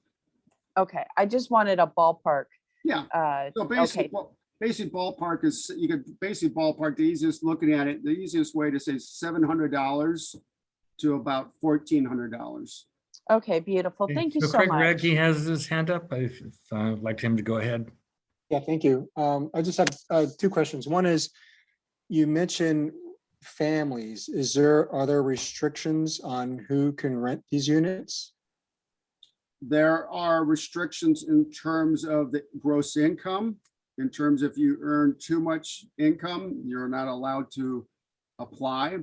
Okay, I just wanted a ballpark. Yeah. So Okay, basic ballpark is, you could basically ballpark, the easiest looking at it, the easiest way to say $700 to about $1,400. okay, beautiful. Okay, Thank you so Craig much. Radke has his hand up. If I'd like him to go ahead. Yeah, thank you. I just have 2 questions. One is, you mentioned families. Are there restrictions on who can rent these units? There are restrictions in terms of the gross income. In terms if you earn too much income, you're not allowed to apply.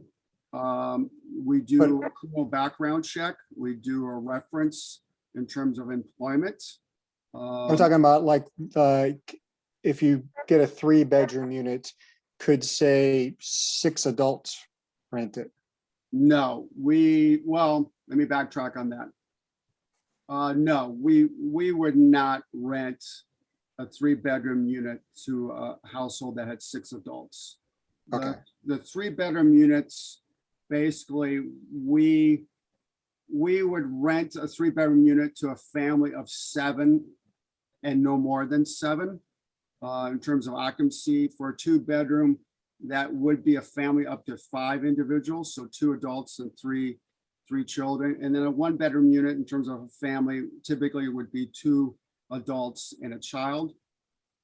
We do a criminal background check. We do a reference in terms of employment. I'm talking about like if you get a 3-bedroom unit, could say 6 adults rent it? No, well, let me backtrack on that. No, we would not rent a 3-bedroom unit to a household that had 6 adults. Okay. The 3-bedroom units, basically, we would rent a 3-bedroom unit to a family of 7 and no more than 7. In terms of occupancy, for a 2-bedroom, that would be a family up to 5 individuals, so 2 adults and three children. And then a 1-bedroom unit in terms of a family typically would be 2 adults and a child.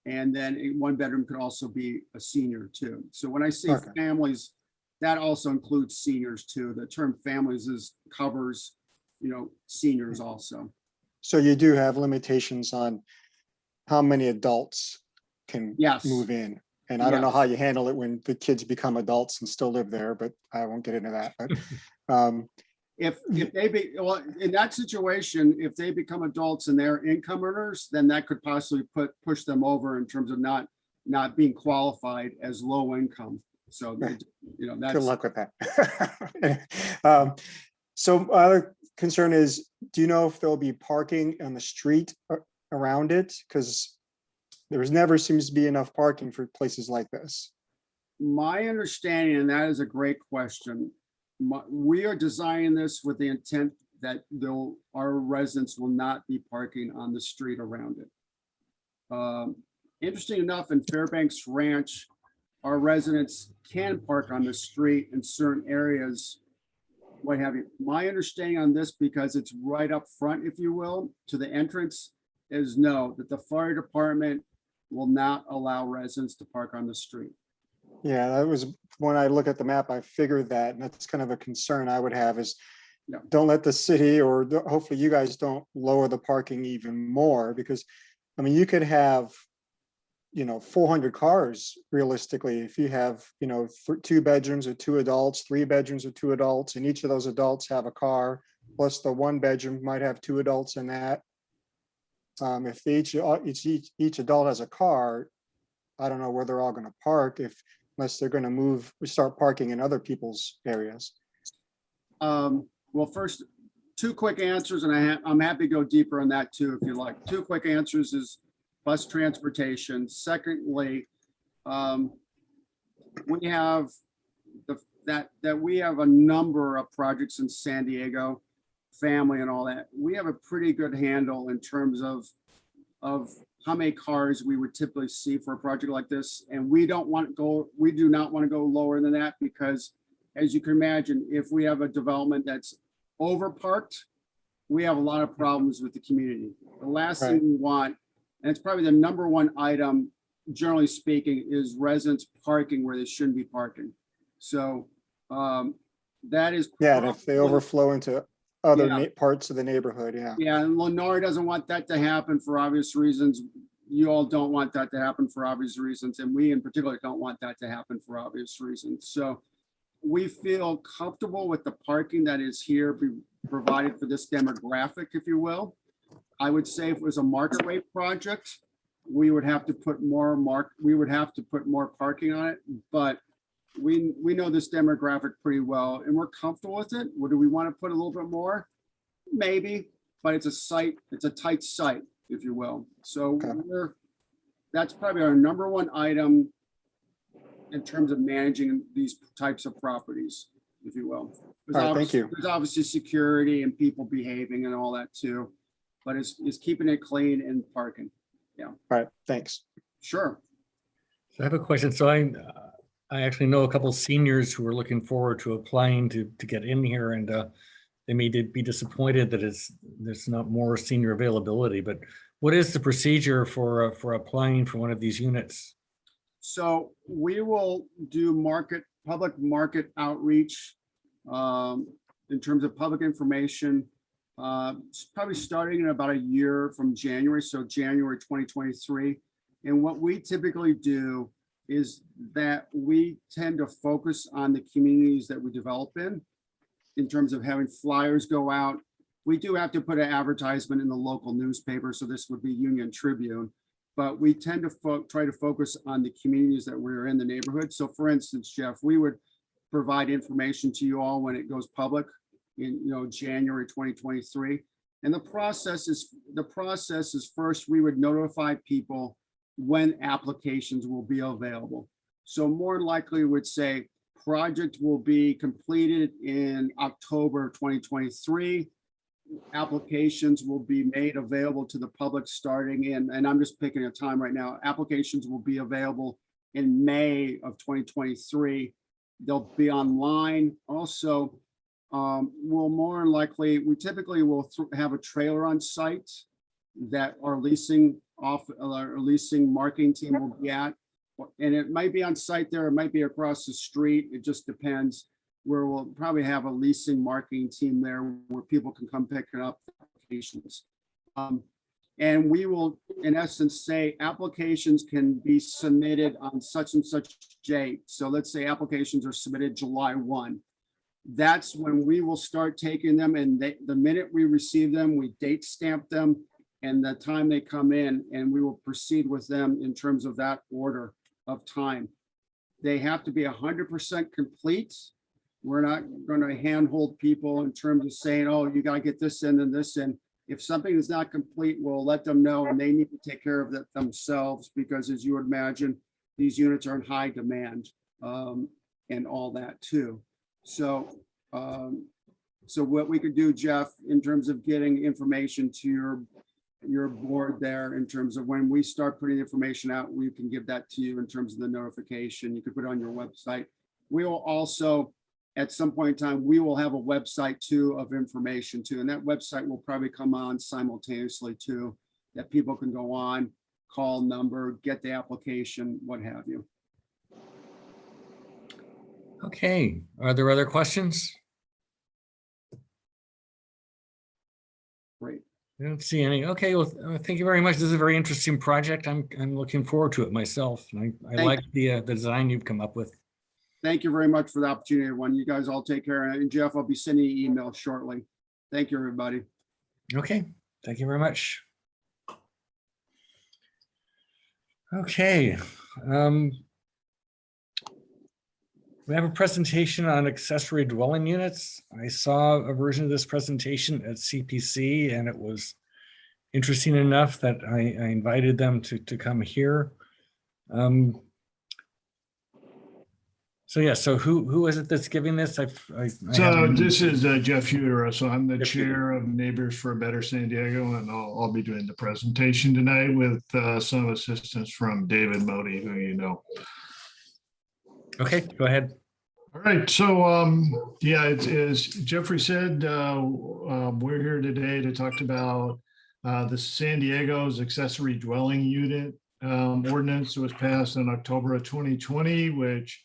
And then a 1-bedroom could also be a senior too. So when I say families, that also includes seniors too. The term families covers, seniors also. So you do have limitations on how many adults can move in. And I don't know how you handle it when the kids become adults and still live there, but I won't get into that. But if they in that situation, if they become adults and they're income earners, then that could possibly push them over in terms of not being qualified as low income. So that's good luck with that. So my other concern is, do you know if there'll be parking on the street around it? Because there never seems to be enough parking for places like this. My understanding, and that is a great question, we are designing this with the intent that our residents will not be parking on the street around it. Interesting enough, in Fairbanks Ranch, our residents can park on the street in certain areas, what have you. My understanding on this, because it's right up front, if you will, to the entrance, is no, that the fire department will not allow residents to park on the street. Yeah, that was when I look at the map, I figured that, and that's kind of a concern I would have is don't let the city, or hopefully you guys don't lower the parking even more, because I mean, you could have 400 cars realistically if you have 2 bedrooms with 2 adults, 3 bedrooms with 2 adults, and each of those adults have a car, plus the 1 bedroom might have 2 adults in that. If each adult has a car, I don't know where they're all going to park unless they're going to start parking in other people's areas. Well, first, 2 quick answers, and I'm happy to go deeper on that too, if you like. 2 quick answers is bus transportation. Secondly, we have we have a number of projects in San Diego, family and all that. We have a pretty good handle in terms of how many cars we would typically see for a project like this. And we do not want to go lower than that, because as you can imagine, if we have a development that's overparked, we have a lot of problems with the community. The last thing we want, and it's probably the #1 item, generally speaking, is residents parking where they shouldn't be parking. So that is. Yeah, and if they overflow into other parts of the neighborhood, Yeah, and Lenore doesn't want that to happen for obvious reasons. You all don't want that to happen for obvious reasons, and we in particular don't want that to happen for obvious reasons. So we feel comfortable with the parking that is here provided for this demographic, if you will. I would say if it was a market rate project, we would have to put more parking on it, but we know this demographic pretty well and we're comfortable with it. Well, do we want to put a little bit more? Maybe, but it's a tight site, if you will. So that's probably our number one item in terms of managing these types of properties, if you will. All right, thank you. There's obviously security and people behaving and all that too, but it's keeping it clean and parking. Yeah. All right, thanks. Sure. So I have a question. So I actually know a couple seniors who are looking forward to applying to get in here, and they may be disappointed that there's not more senior availability, but what is the procedure for applying for one of these units? So we will do public market outreach in terms of public information, probably starting in about a year from January, so January 2023. And what we typically do is that we tend to focus on the communities that we develop in terms of having flyers go out. We do have to put an advertisement in the local newspaper, so this would be Union Tribune, but we tend to try to focus on the communities that we're in the neighborhood. So for instance, Jeff, we would provide information to you all when it goes public in January 2023. And the process is first we would notify people when applications will be available. So more likely would say project will be completed in October 2023. Applications will be made available to the public starting in, and I'm just picking a time right now, applications will be available in May of 2023. They'll be online. Also, we typically will have a trailer on site that our leasing marketing team will be at. And it might be on site there, it might be across the street. It just depends, where we'll probably have a leasing marketing team there where people can come pick it up applications. And we will, in essence, say applications can be submitted on such and such date. So let's say applications are submitted July 1. That's when we will start taking them, and the minute we receive them, we date stamp them and the time they come in, and we will proceed with them in terms of that order of time. They have to be 100% complete. We're not going to handhold people in terms of saying, oh, you got to get this in and this in. If something is not complete, we'll let them know, and they need to take care of that themselves, because as you would imagine, these units are in high demand and all that too. So what we could do, Jeff, in terms of getting information to your board there, in terms of when we start putting information out, we can give that to you in terms of the notification. You could put it on your website. We will also, at some point in time, we will have a website too of information too, and that website will probably come on simultaneously too, that people can go on, call number, get the application, what have you. Okay, are there other questions? Great. I don't see any. Okay, well, thank you very much. This is a very interesting project. I'm looking forward to it myself. And I like the design you've come up with. Thank you very much for the opportunity, everyone. You guys all take care. And Jeff, I'll be sending you email shortly. Thank you, everybody. Okay, thank you very much. Okay. We have a presentation on accessory dwelling units. I saw a version of this presentation at CPC, and it was interesting enough that I invited them to come here. So yeah, so who is it that's giving this? So this is Jeff Uter. So I'm the chair of Neighbors for a Better San Diego, and I'll be doing the presentation tonight with some assistance from David Modi, who you know. Okay, go ahead. All right, so yeah, as Jeffrey said, we're here today to talk about the San Diego's accessory dwelling unit ordinance that was passed in October of 2020, which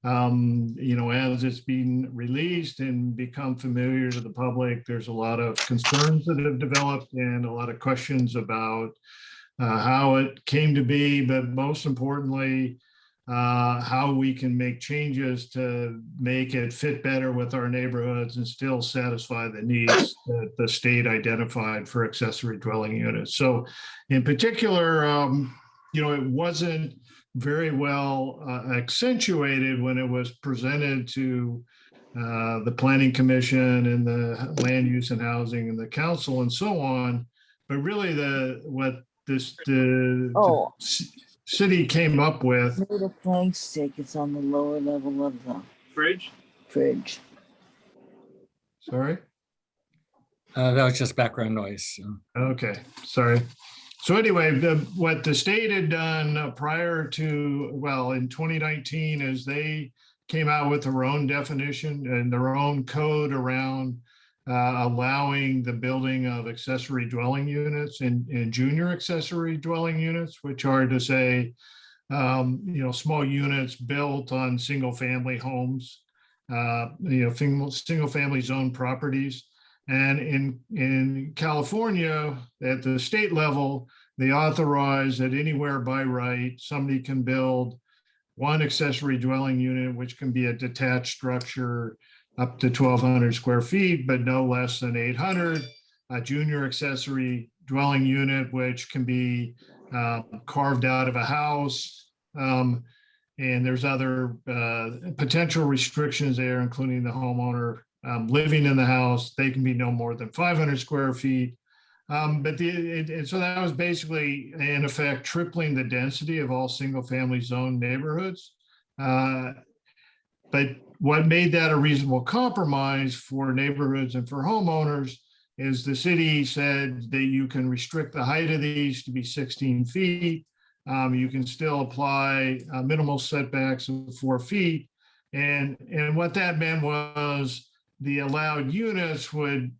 as it's been released and become familiar to the public, there's a lot of concerns that have developed and a lot of questions about how it came to be, but most importantly, how we can make changes to make it fit better with our neighborhoods and still satisfy the needs that the state identified for accessory dwelling units. So in particular, it wasn't very well accentuated when it was presented to the Planning Commission and the Land Use and Housing and the Council and so on. But really the city came up with. Made a flag stick. It's on the lower level of the fridge. Sorry? That was just background noise. Okay, sorry. So anyway, what the state had done prior to, well, in 2019 is they came out with their own definition and their own code around allowing the building of accessory dwelling units and junior accessory dwelling units, which are to say, small units built on single family homes, single family zone properties. And in California, at the state level, they authorize that anywhere by right, somebody can build one accessory dwelling unit, which can be a detached structure up to 1,200 square feet, but no less than 800. A junior accessory dwelling unit, which can be carved out of a house. And there's other potential restrictions there, including the homeowner living in the house. They can be no more than 500 square feet. So that was basically, in effect, tripling the density of all single-family zone neighborhoods. But what made that a reasonable compromise for neighborhoods and for homeowners is the city said that you can restrict the height of these to be 16 feet. You can still apply minimal setbacks of 4 feet. And what that meant was the allowed units would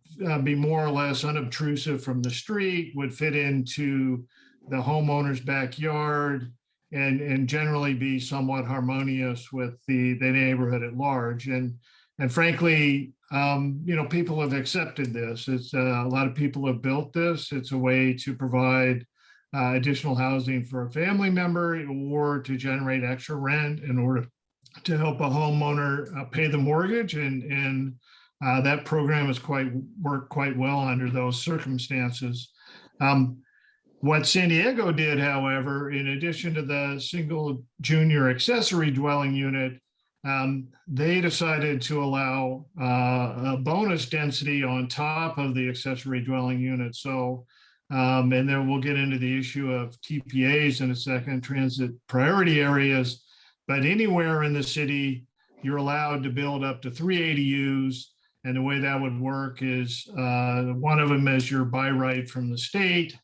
be more or less unobtrusive from the street, would fit into the homeowner's backyard, and generally be somewhat harmonious with the neighborhood at large. And frankly, people have accepted this. It's a lot of people have built this. It's a way to provide additional housing for a family member or to generate extra rent in order to help a homeowner pay the mortgage. And that program has worked quite well under those circumstances. What San Diego did, however, in addition to the single junior accessory dwelling unit, they decided to allow a bonus density on top of the accessory dwelling unit. So, and then we'll get into the issue of TPAs in a second, transit priority areas, but anywhere in the city, you're allowed to build up to 3 ADUs. And the way that would work is one of them is your by right from the state.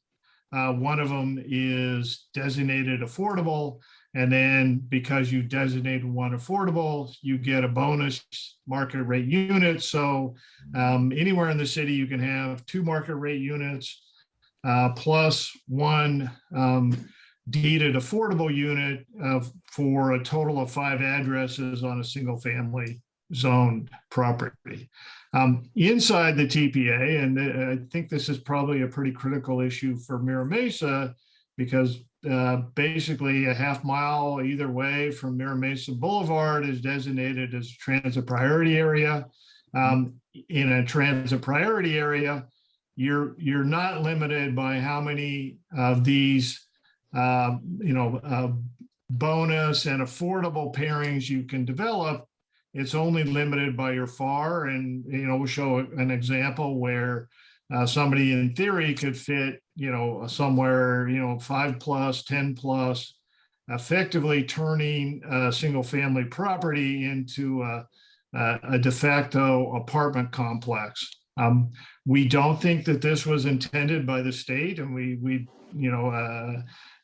One of them is designated affordable. And then because you designated one affordable, you get a bonus market rate unit. So anywhere in the city, you can have 2 market rate units plus 1 deeded affordable unit for a total of 5 addresses on a single family zoned property. Inside the TPA, and I think this is probably a pretty critical issue for Mira Mesa, because basically a half mile either way from Mira Mesa Boulevard is designated as a transit priority area. In a transit priority area, you're not limited by how many of these bonus and affordable pairings you can develop. It's only limited by your FAR, and we'll show an example where somebody in theory could fit somewhere 5 plus, 10 plus, effectively turning a single family property into a de facto apartment complex. We don't think that this was intended by the state, and we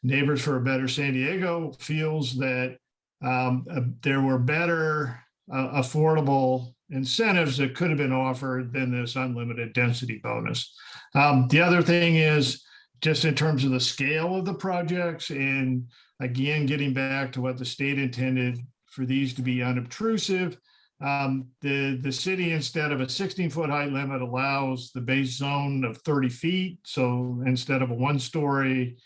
Neighbors for a Better San Diego feels that there were better affordable incentives that could have been offered than this unlimited density bonus. The other thing is just in terms of the scale of the projects, and again, getting back to what the state intended for these to be unobtrusive, the city, instead of a 16-foot height limit, allows the base zone of 30 feet. So instead of a 1-story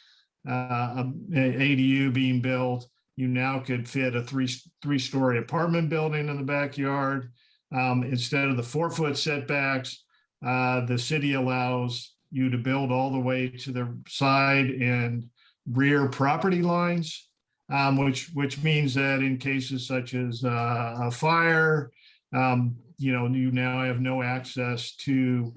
ADU being built, you now could fit a three-story apartment building in the backyard. Instead of the 4-foot setbacks, the city allows you to build all the way to the side and rear property lines, which means that in cases such as a fire, you now have no access to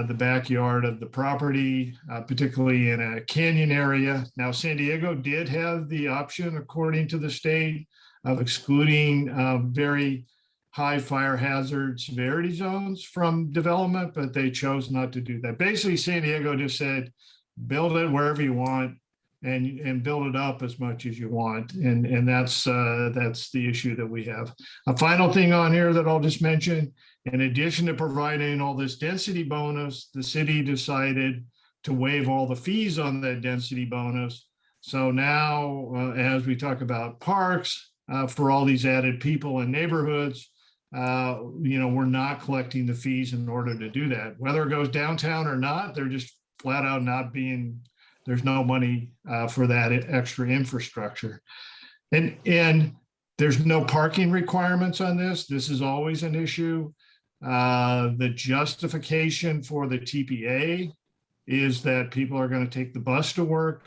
the backyard of the property, particularly in a canyon area. Now, San Diego did have the option, according to the state, of excluding very high fire hazard severity zones from development, but they chose not to do that. Basically, San Diego just said, build it wherever you want and build it up as much as you want. And that's the issue that we have. A final thing on here that I'll just mention, in addition to providing all this density bonus, the city decided to waive all the fees on that density bonus. So now, as we talk about parks, for all these added people and neighborhoods, we're not collecting the fees in order to do that. Whether it goes downtown or not, they're just flat out not being, there's no money for that extra infrastructure. And there's no parking requirements on this. This is always an issue. The justification for the TPA is that people are going to take the bus to work.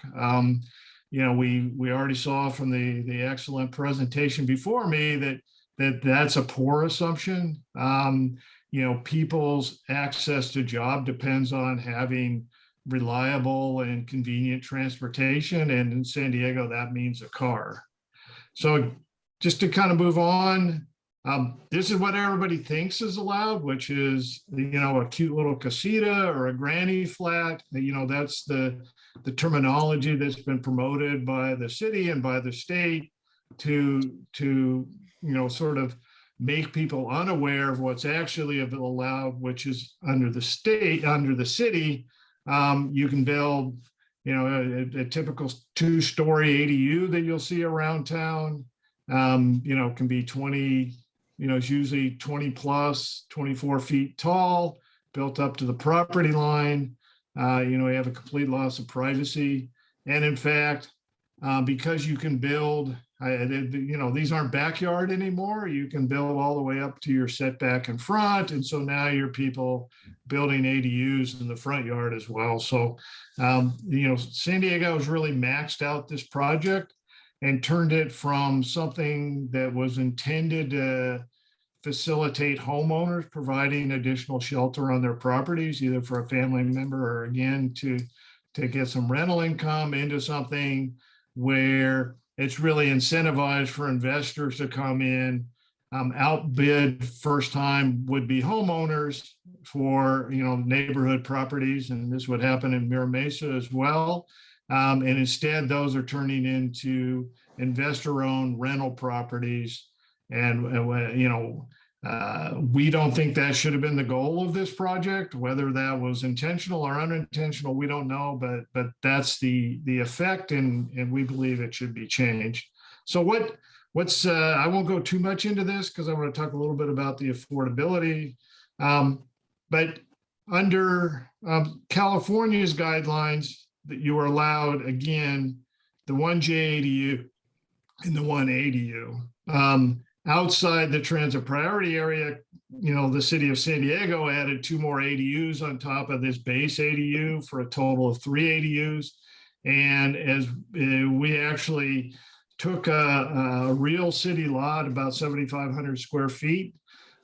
We already saw from the excellent presentation before me that's a poor assumption. People's access to job depends on having reliable and convenient transportation. And in San Diego, that means a car. So just to kind of move on, this is what everybody thinks is allowed, which is, a cute little casita or a granny flat. That's the terminology that's been promoted by the city and by the state to sort of make people unaware of what's actually allowed, which is under the city. You can build, a typical 2-story ADU that you'll see around town, can be 20, it's usually 20 plus, 24 feet tall, built up to the property line. You have a complete loss of privacy. And in fact, because you can build, these aren't backyard anymore. You can build all the way up to your setback in front. And so now you're people building ADUs in the front yard as well. So, San Diego has really maxed out this project and turned it from something that was intended to facilitate homeowners providing additional shelter on their properties, either for a family member or again, to get some rental income, into something where it's really incentivized for investors to come in, outbid first-time would-be homeowners for neighborhood properties, and this would happen in Mira Mesa as well. And instead, those are turning into investor-owned rental properties, and we don't think that should have been the goal of this project. Whether that was intentional or unintentional, we don't know, but that's the effect, and we believe it should be changed. So what's I won't go too much into this because I want to talk a little bit about the affordability. But under California's guidelines, that you are allowed, again, the 1 JADU and the 1 ADU. Outside the transit priority area, the city of San Diego added 2 more ADUs on top of this base ADU for a total of 3 ADUs. And as we actually took a real city lot, about 7,500 square feet,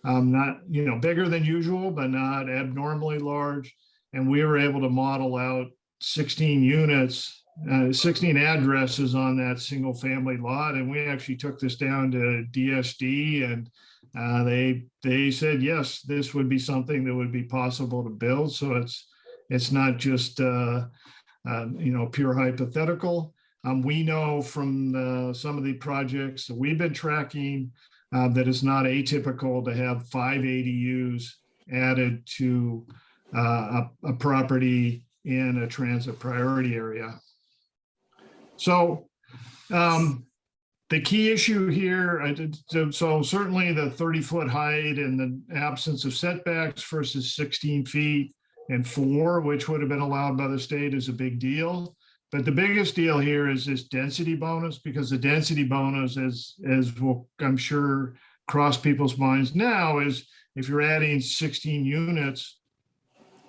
not, bigger than usual, but not abnormally large. And we were able to model out 16 units, 16 addresses on that single family lot. And we actually took this down to DSD, and they said, yes, this would be something that would be possible to build. So it's not just, pure hypothetical. We know from some of the projects that we've been tracking that it's not atypical to have 5 ADUs added to a property in a transit priority area. So the key issue here, so certainly the 30-foot height and the absence of setbacks versus 16 feet and 4, which would have been allowed by the state, is a big deal. But the biggest deal here is this density bonus, because the density bonus, as will, I'm sure, cross people's minds now, is if you're adding 16 units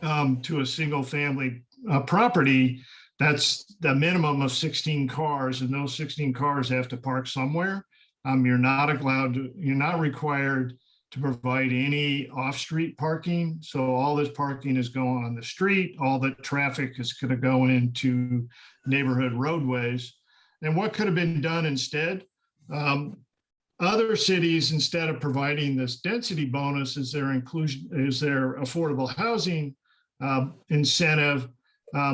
to a single family property, that's the minimum of 16 cars, and those 16 cars have to park somewhere. You're not required to provide any off-street parking. So all this parking is going on the street. All the traffic is going to go into neighborhood roadways. And what could have been done instead? Other cities, instead of providing this density bonus, is their affordable housing incentive,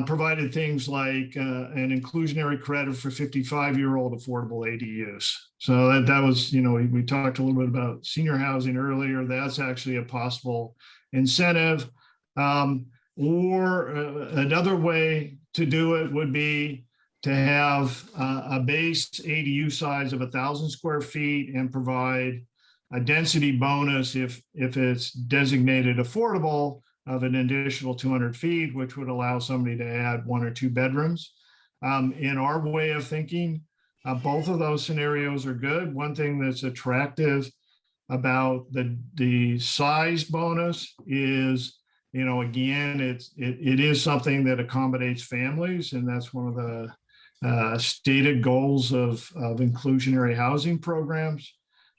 provided things like an inclusionary credit for 55-year-old affordable ADUs. So that was, we talked a little bit about senior housing earlier. That's actually a possible incentive. Or another way to do it would be to have a base ADU size of 1,000 square feet and provide a density bonus if it's designated affordable of an additional 200 feet, which would allow somebody to add 1 or 2 bedrooms. In our way of thinking, both of those scenarios are good. One thing that's attractive about the size bonus is, again, it is something that accommodates families, and that's one of the stated goals of inclusionary housing programs.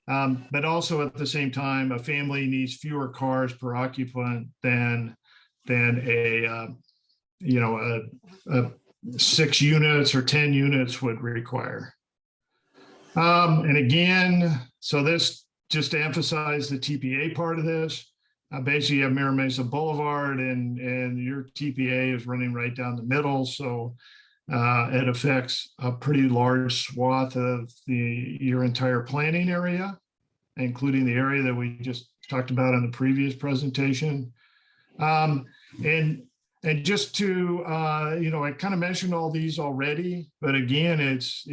But also at the same time, a family needs fewer cars per occupant than a 6 units or 10 units would require. And again, so this, just to emphasize the TPA part of this, basically you have Mira Mesa Boulevard and your TPA is running right down the middle. So it affects a pretty large swath of your entire planning area, including the area that we just talked about in the previous presentation. And just to, I kind of mentioned all these already, but again, it's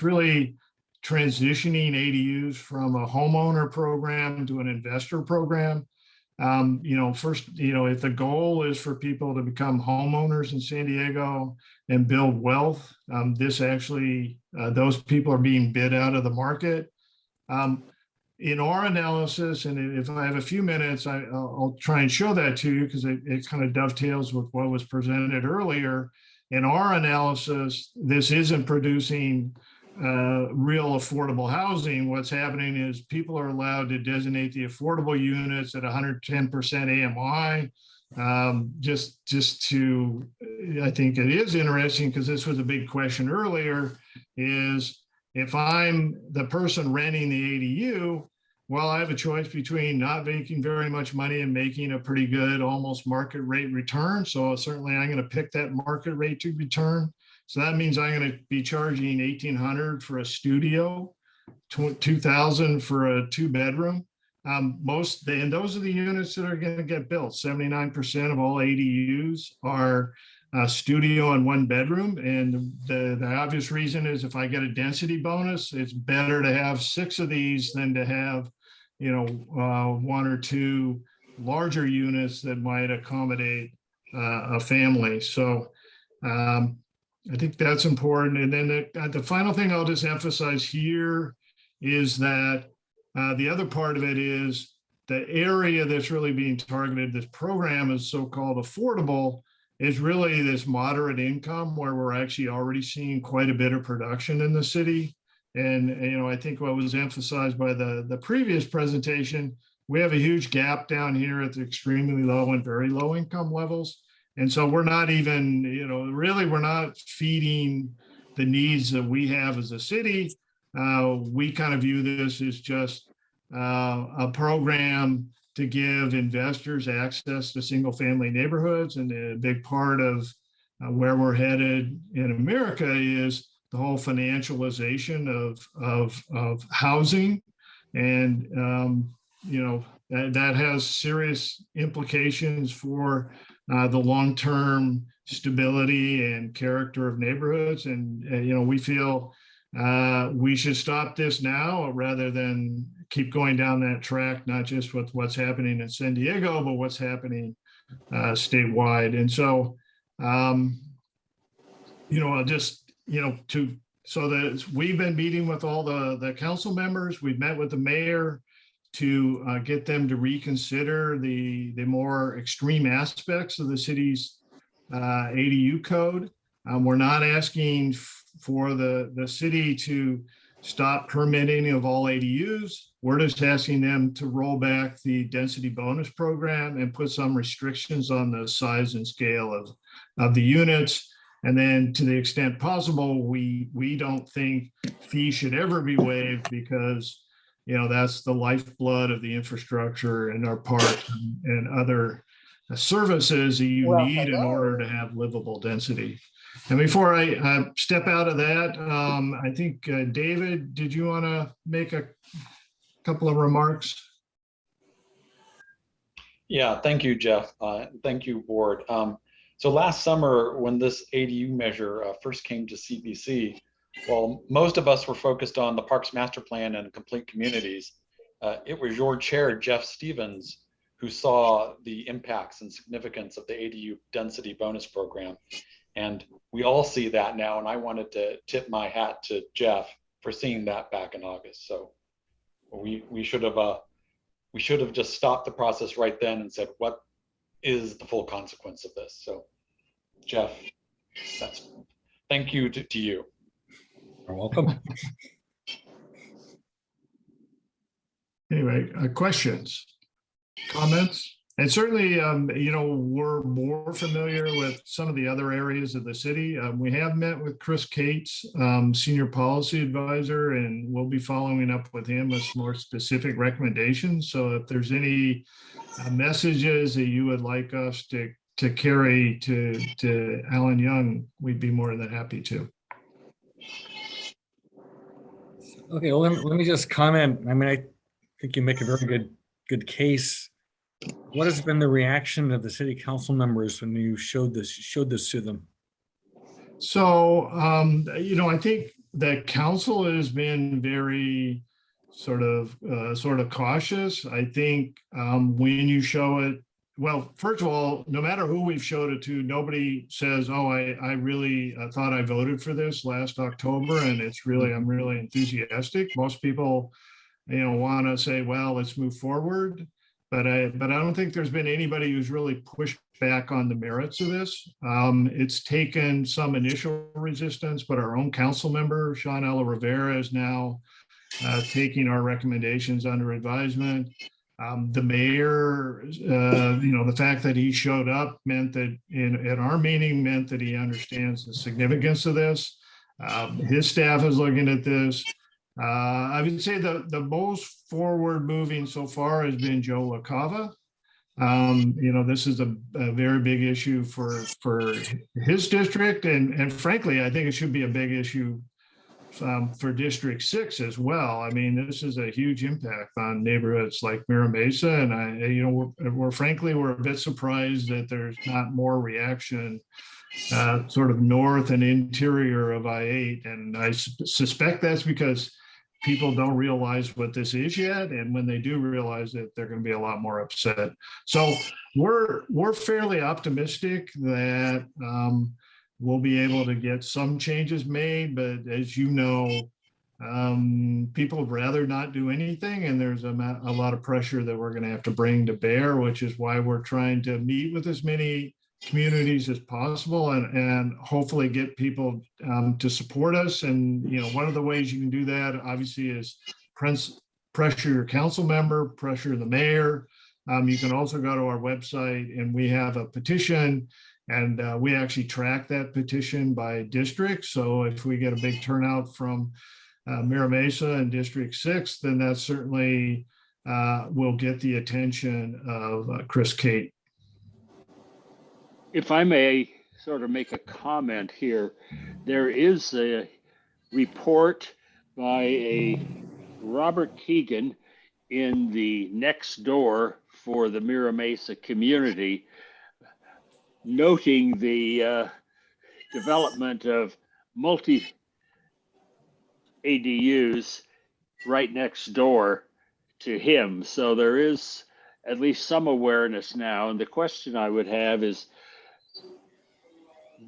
really transitioning ADUs from a homeowner program to an investor program. First, if the goal is for people to become homeowners in San Diego and build wealth, this actually, those people are being bid out of the market. In our analysis, and if I have a few minutes, I'll try and show that to you because it kind of dovetails with what was presented earlier. In our analysis, this isn't producing real affordable housing. What's happening is people are allowed to designate the affordable units at 110% AMI. Just to, I think it is interesting because this was a big question earlier, is if I'm the person renting the ADU, well, I have a choice between not making very much money and making a pretty good, almost market rate return. So certainly I'm going to pick that market rate to return. So that means I'm going to be charging $1,800 for a studio, $2,000 for a 2-bedroom. And those are the units that are going to get built. 79% of all ADUs are studio and 1-bedroom. And the obvious reason is if I get a density bonus, it's better to have 6 of these than to have, 1 or 2 larger units that might accommodate a family. So I think that's important. And then the final thing I'll just emphasize here is that the other part of it is the area that's really being targeted. This program is so-called affordable, is really this moderate income where we're actually already seeing quite a bit of production in the city. And I think what was emphasized by the previous presentation, we have a huge gap down here at the extremely low and very low income levels. And so we're not even, really we're not feeding the needs that we have as a city. We kind of view this as just a program to give investors access to single family neighborhoods. And a big part of where we're headed in America is the whole financialization of housing. And, that has serious implications for the long-term stability and character of neighborhoods. And, we feel we should stop this now rather than keep going down that track, not just with what's happening in San Diego, but what's happening statewide. And so, just, so that we've been meeting with all the council members. We've met with the mayor to get them to reconsider the more extreme aspects of the city's ADU code. We're not asking for the city to stop permitting of all ADUs. We're just asking them to roll back the density bonus program and put some restrictions on the size and scale of the units. And then to the extent possible, we don't think fees should ever be waived because, that's the lifeblood of the infrastructure in our parks and other services that you need in order to have livable density. And before I step out of that, I think, David, did you want to make a couple of remarks? Yeah, thank you, Jeff. Thank you, board. So last summer, when this ADU measure first came to CPC, while most of us were focused on the Parks Master Plan and complete communities, it was your chair, Jeff Stevens, who saw the impacts and significance of the ADU density bonus program. And we all see that now, and I wanted to tip my hat to Jeff for seeing that back in August. So we should have just stopped the process right then and said, what is the full consequence of this? So Jeff, thank you to you. You're welcome. Anyway, questions, comments? And certainly, we're more familiar with some of the other areas of the city. We have met with Chris Cates, Senior Policy Advisor, and we'll be following up with him with more specific recommendations. So if there's any messages that you would like us to carry to Alan Young, we'd be more than happy to. Okay, well, let me just comment. I mean, I think you make a very good case. What has been the reaction of the city council members when you showed this to them? So, I think the council has been very sort of cautious. I think when you show it, well, first of all, no matter who we've showed it to, nobody says, oh, I really thought I voted for this last October, and I'm really enthusiastic. Most people, want to say, well, let's move forward. But I don't think there's been anybody who's really pushed back on the merits of this. It's taken some initial resistance, but our own council member, Sean Ella Rivera, is now taking our recommendations under advisement. The mayor, the fact that he showed up meant that at our meeting meant that he understands the significance of this. His staff is looking at this. I would say the most forward moving so far has been Joe LaCava. This is a very big issue for his district, and frankly, I think it should be a big issue for District 6 as well. I mean, this is a huge impact on neighborhoods like Mira Mesa, and we're a bit surprised that there's not more reaction sort of north and interior of I-8, and I suspect that's because people don't realize what this is yet, and when they do realize it, they're going to be a lot more upset. So we're fairly optimistic that we'll be able to get some changes made, but as you know, people would rather not do anything, and there's a lot of pressure that we're going to have to bring to bear, which is why we're trying to meet with as many communities as possible and hopefully get people to support us. And one of the ways you can do that obviously is pressure your council member, pressure the mayor. You can also go to our website, and we have a petition, and we actually track that petition by district. So if we get a big turnout from Mira Mesa and District 6, then that certainly will get the attention of Chris Cate. If I may sort of make a comment here, there is a report by a Robert Keegan in the Next Door for the Mira Mesa community, noting the development of multi ADUs right next door to him. So there is at least some awareness now. And the question I would have is,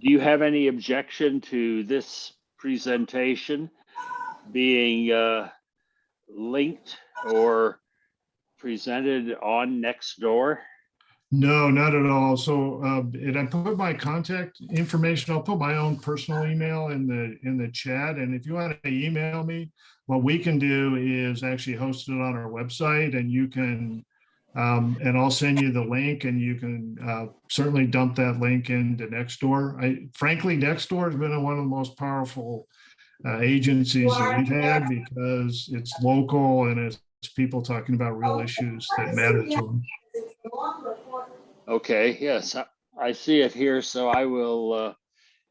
Do you have any objection to this presentation being linked or presented on Nextdoor? No, not at all. So, and I put my contact information, I'll put my own personal email in the chat. And if you want to email me, what we can do is actually host it on our website, and you can, and I'll send you the link, and you can certainly dump that link into Nextdoor. Frankly, Nextdoor has been one of the most powerful agencies that we've had, because it's local and it's people talking about real issues that matter to them. Okay, yes, I see it here. So I will,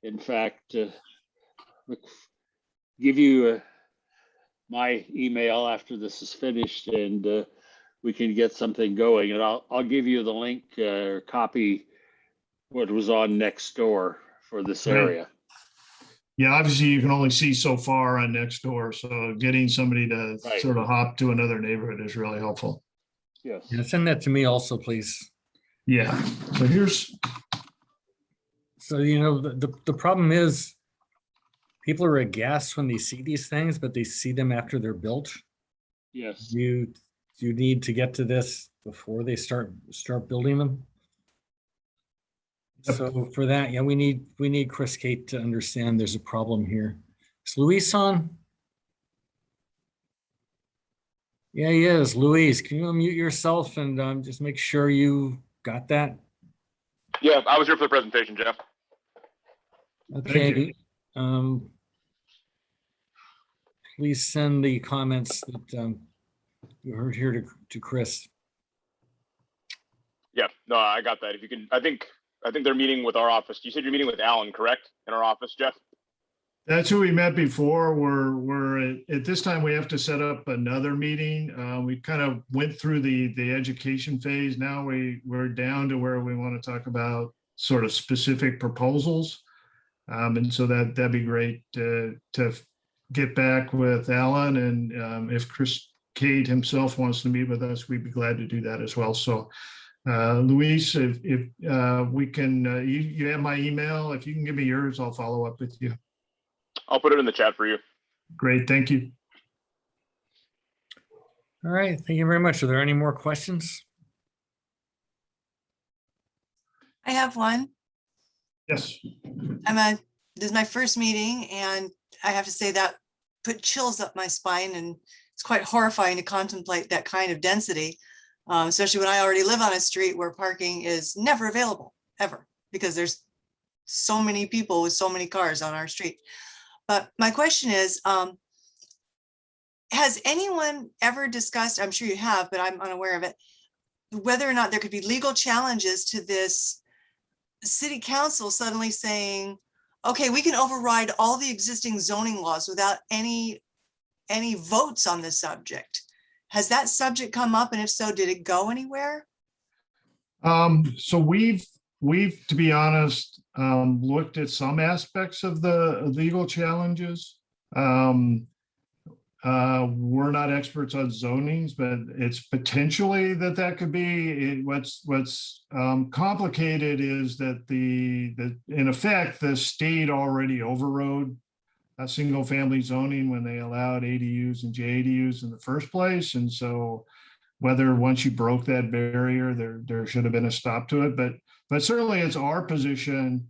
in fact, give you my email after this is finished, and we can get something going. And I'll give you the link or copy what was on Nextdoor for this Right. area. Yeah, obviously you can only see so far on Nextdoor, so getting somebody to Right. sort of hop to another neighborhood is really helpful. Yes. Yeah, send that to me also, please. Yeah, so here's, So, the problem is people are aghast when they see these things, but they see them after they're built. Yes. You need to get to this before they start building them. Yep. So for that, yeah, we need Chris Kate to understand there's a problem here. Is Luis on? Yeah, he is. Luis, can you unmute yourself and just make sure you got that? Yeah, I was here for the presentation, Jeff. Okay. Please send the comments that you heard here to Chris. Yeah, no, I got that. If you can, I think they're meeting with our office. You said you're meeting with Alan, correct? In our office, Jeff? that's who we met before. We're at this time, we have to set up another meeting. We kind of went through the education phase. Now we're down to where we want to talk about sort of specific proposals. And so that'd be great to get back with Alan, and if Chris Cade himself wants to meet with us, we'd be glad to do that as well. So Luis, if we can, you have my email. If you can give me yours, I'll follow up with you. I'll put it in the chat for you. Great, thank you. All right, thank you very much. Are there any more questions? I have one. Yes. This is my first meeting, and I have to say that put chills up my spine, and it's quite horrifying to contemplate that kind of density, especially when I already live on a street where parking is never available, ever, because there's so many people with so many cars on our street. But my question is, has anyone ever discussed, I'm sure you have, but I'm unaware of it, whether or not there could be legal challenges to this city council suddenly saying, okay, we can override all the existing zoning laws without any votes on the subject? Has that subject come up? And if so, did it go anywhere? So we've, to be honest, looked at some aspects of the legal challenges. We're not experts on zonings, but it's potentially that could be. What's complicated is that in effect, the state already overrode a single family zoning when they allowed ADUs and JADUs in the first place. And so whether once you broke that barrier, there should have been a stop to it. But certainly it's our position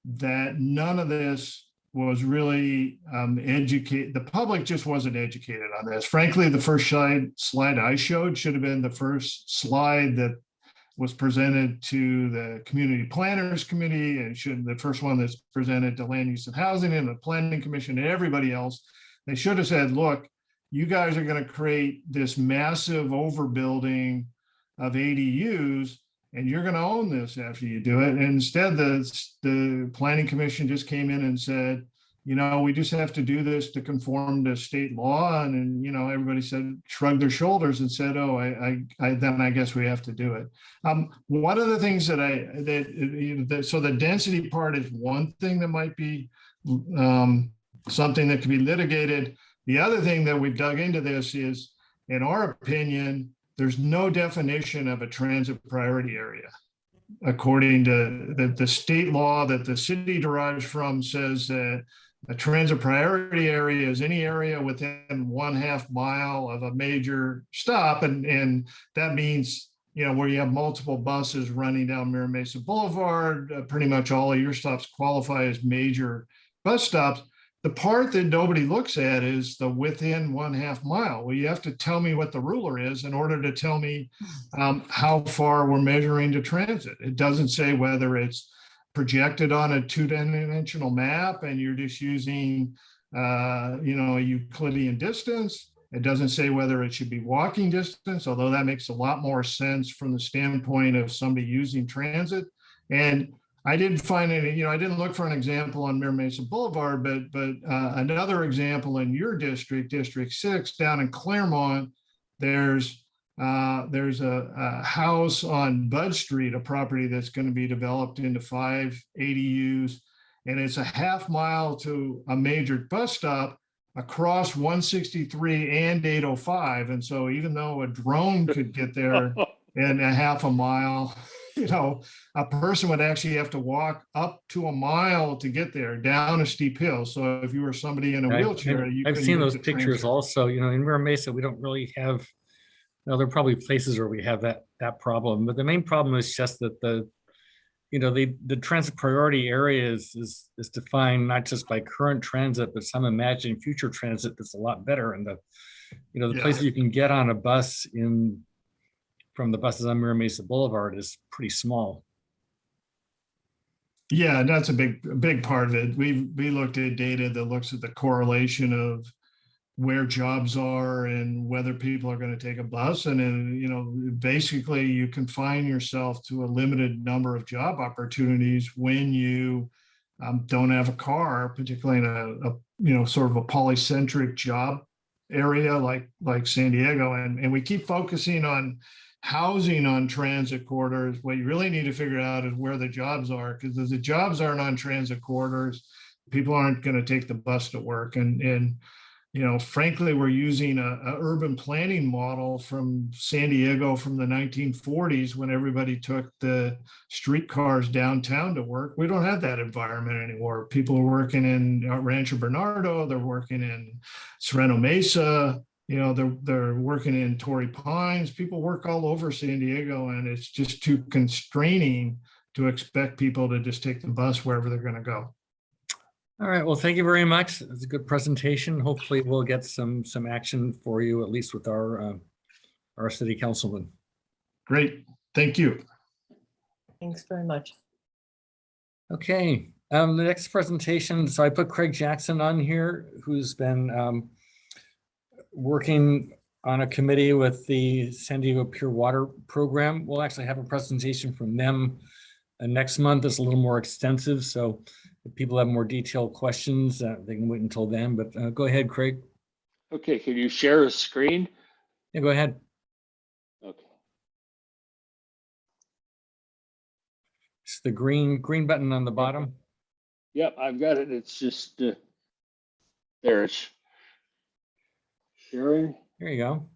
that none of this was really educated. The public just wasn't educated on this. Frankly, the first slide I showed should have been the first slide that was presented to the Community Planners Committee, and the first one that's presented to Land Use and Housing and the Planning Commission and everybody else. They should have said, look, you guys are going to create this massive overbuilding of ADUs, and you're going to own this after you do it. And instead, the Planning Commission just came in and said, we just have to do this to conform to state law. And then, everybody shrugged their shoulders and said, oh, then I guess we have to do it. One of the things so the density part is one thing that might be something that could be litigated. The other thing that we've dug into this is, in our opinion, there's no definition of a transit priority area. according to the state law that the city derives from, says that a transit priority area is any area within 1/2 mile of a major stop. And that means, you know, where you have multiple buses running down Mira Mesa Boulevard, pretty much all of your stops qualify as major bus stops. The part that nobody looks at is the within 1/2 mile. Well, you have to tell me what the ruler is in order to tell me how far we're measuring to transit. It doesn't say whether it's projected on a 2-dimensional map and you're just using, you know, a Euclidean distance. It doesn't say whether it should be walking distance, although that makes a lot more sense from the standpoint of somebody using transit. And I didn't find any, you know, I didn't look for an example on Mira Mesa Boulevard, but another example in your district, District 6, down in Claremont, there's a house on Bud Street, a property that's going to be developed into 5 ADUs, and it's a 1/2 mile to a major bus stop across 163 and 805. And so even though a drone could get there in a 1/2 mile, you know, a person would actually have to walk up to a mile to get there down a steep hill. So if you were somebody in a wheelchair, I've seen those pictures also, you know, in Mira Mesa, we don't really have, now there are probably places where we have that problem, but the main problem is just that the transit priority area is defined not just by current transit, but some imagined future transit that's a lot better. And the places you can get on a bus from the buses on Mira Mesa Boulevard is pretty small. Yeah, that's a big part of it. We looked at data that looks at the correlation of where jobs are and whether people are going to take a bus. And then, you know, basically you confine yourself to a limited number of job opportunities when you don't have a car, particularly in a you know, sort of a polycentric job area like San Diego. And we keep focusing on housing on transit corridors. What you really need to figure out is where the jobs are, because if the jobs aren't on transit corridors, people aren't going to take the bus to work. And you know, frankly, we're using a urban planning model from San Diego from the 1940s when everybody took the streetcars downtown to work. We don't have that environment anymore. People are working in Rancho Bernardo, they're working in Sereno Mesa, you know, they're working in Torrey Pines. People work all over San Diego, and it's just too constraining to expect people to just take the bus wherever they're going to go. All right, well, thank you very much. It's a good presentation. Hopefully we'll get some action for you, at least with our city councilman. Great, thank you. Thanks very much. Okay, the next presentation, so I put Craig Jackson on here, who's been working on a committee with the San Diego Pure Water Program. We'll actually have a presentation from them next month. It's a little more extensive, so if people have more detailed questions, they can wait until then, but go ahead, Craig. Okay, can you share a screen? Yeah, go ahead. Okay. It's the green button on the bottom. Yep, I've got it. It's just, there it's sharing. There you go.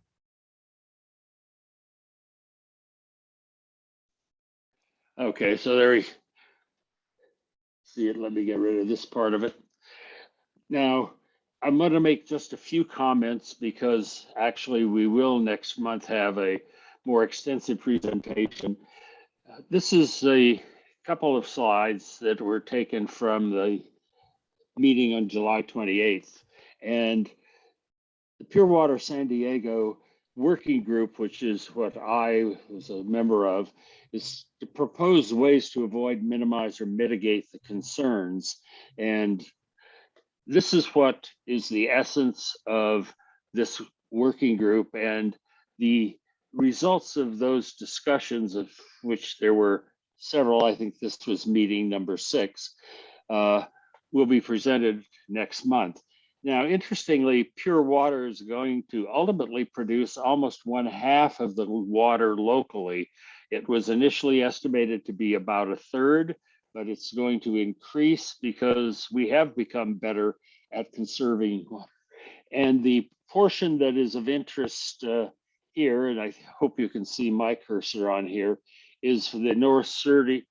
Okay, so there we see it. Let me get rid of this part of it. Now, I'm going to make just a few comments because actually we will next month have a more extensive presentation. This is a couple of slides that were taken from the meeting on July 28th. And the Pure Water San Diego working group, which is what I was a member of, is to propose ways to avoid, minimize, or mitigate the concerns. And this is what is the essence of this working group, and the results of those discussions, of which there were several, I think this was meeting number 6, will be presented next month. Now, interestingly, Pure Water is going to ultimately produce almost 1/2 of the water locally. It was initially estimated to be about 1/3, but it's going to increase because we have become better at conserving water. And the portion that is of interest here, and I hope you can see my cursor on here, is for the North City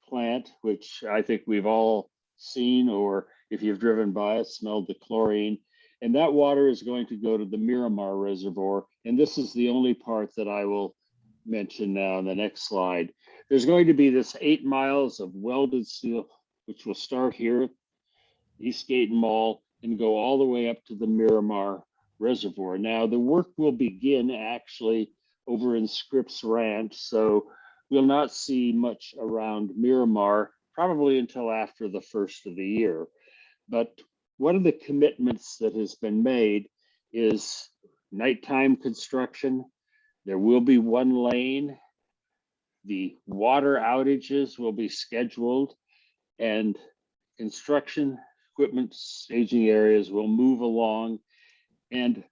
plant, which I think we've all seen, or if you've driven by it, smelled the chlorine. And that water is going to go to the Miramar Reservoir. And this is the only part that I will mention now on the next slide. There's going to be this 8 miles of welded steel, which will start here at Eastgate Mall and go all the way up to the Miramar Reservoir. Now, the work will begin actually over in Scripps Ranch, so we'll not see much around Miramar probably until after the first of the year. But one of the commitments that has been made is nighttime construction. There will be one lane. The water outages will be scheduled, and construction equipment staging areas will move along. And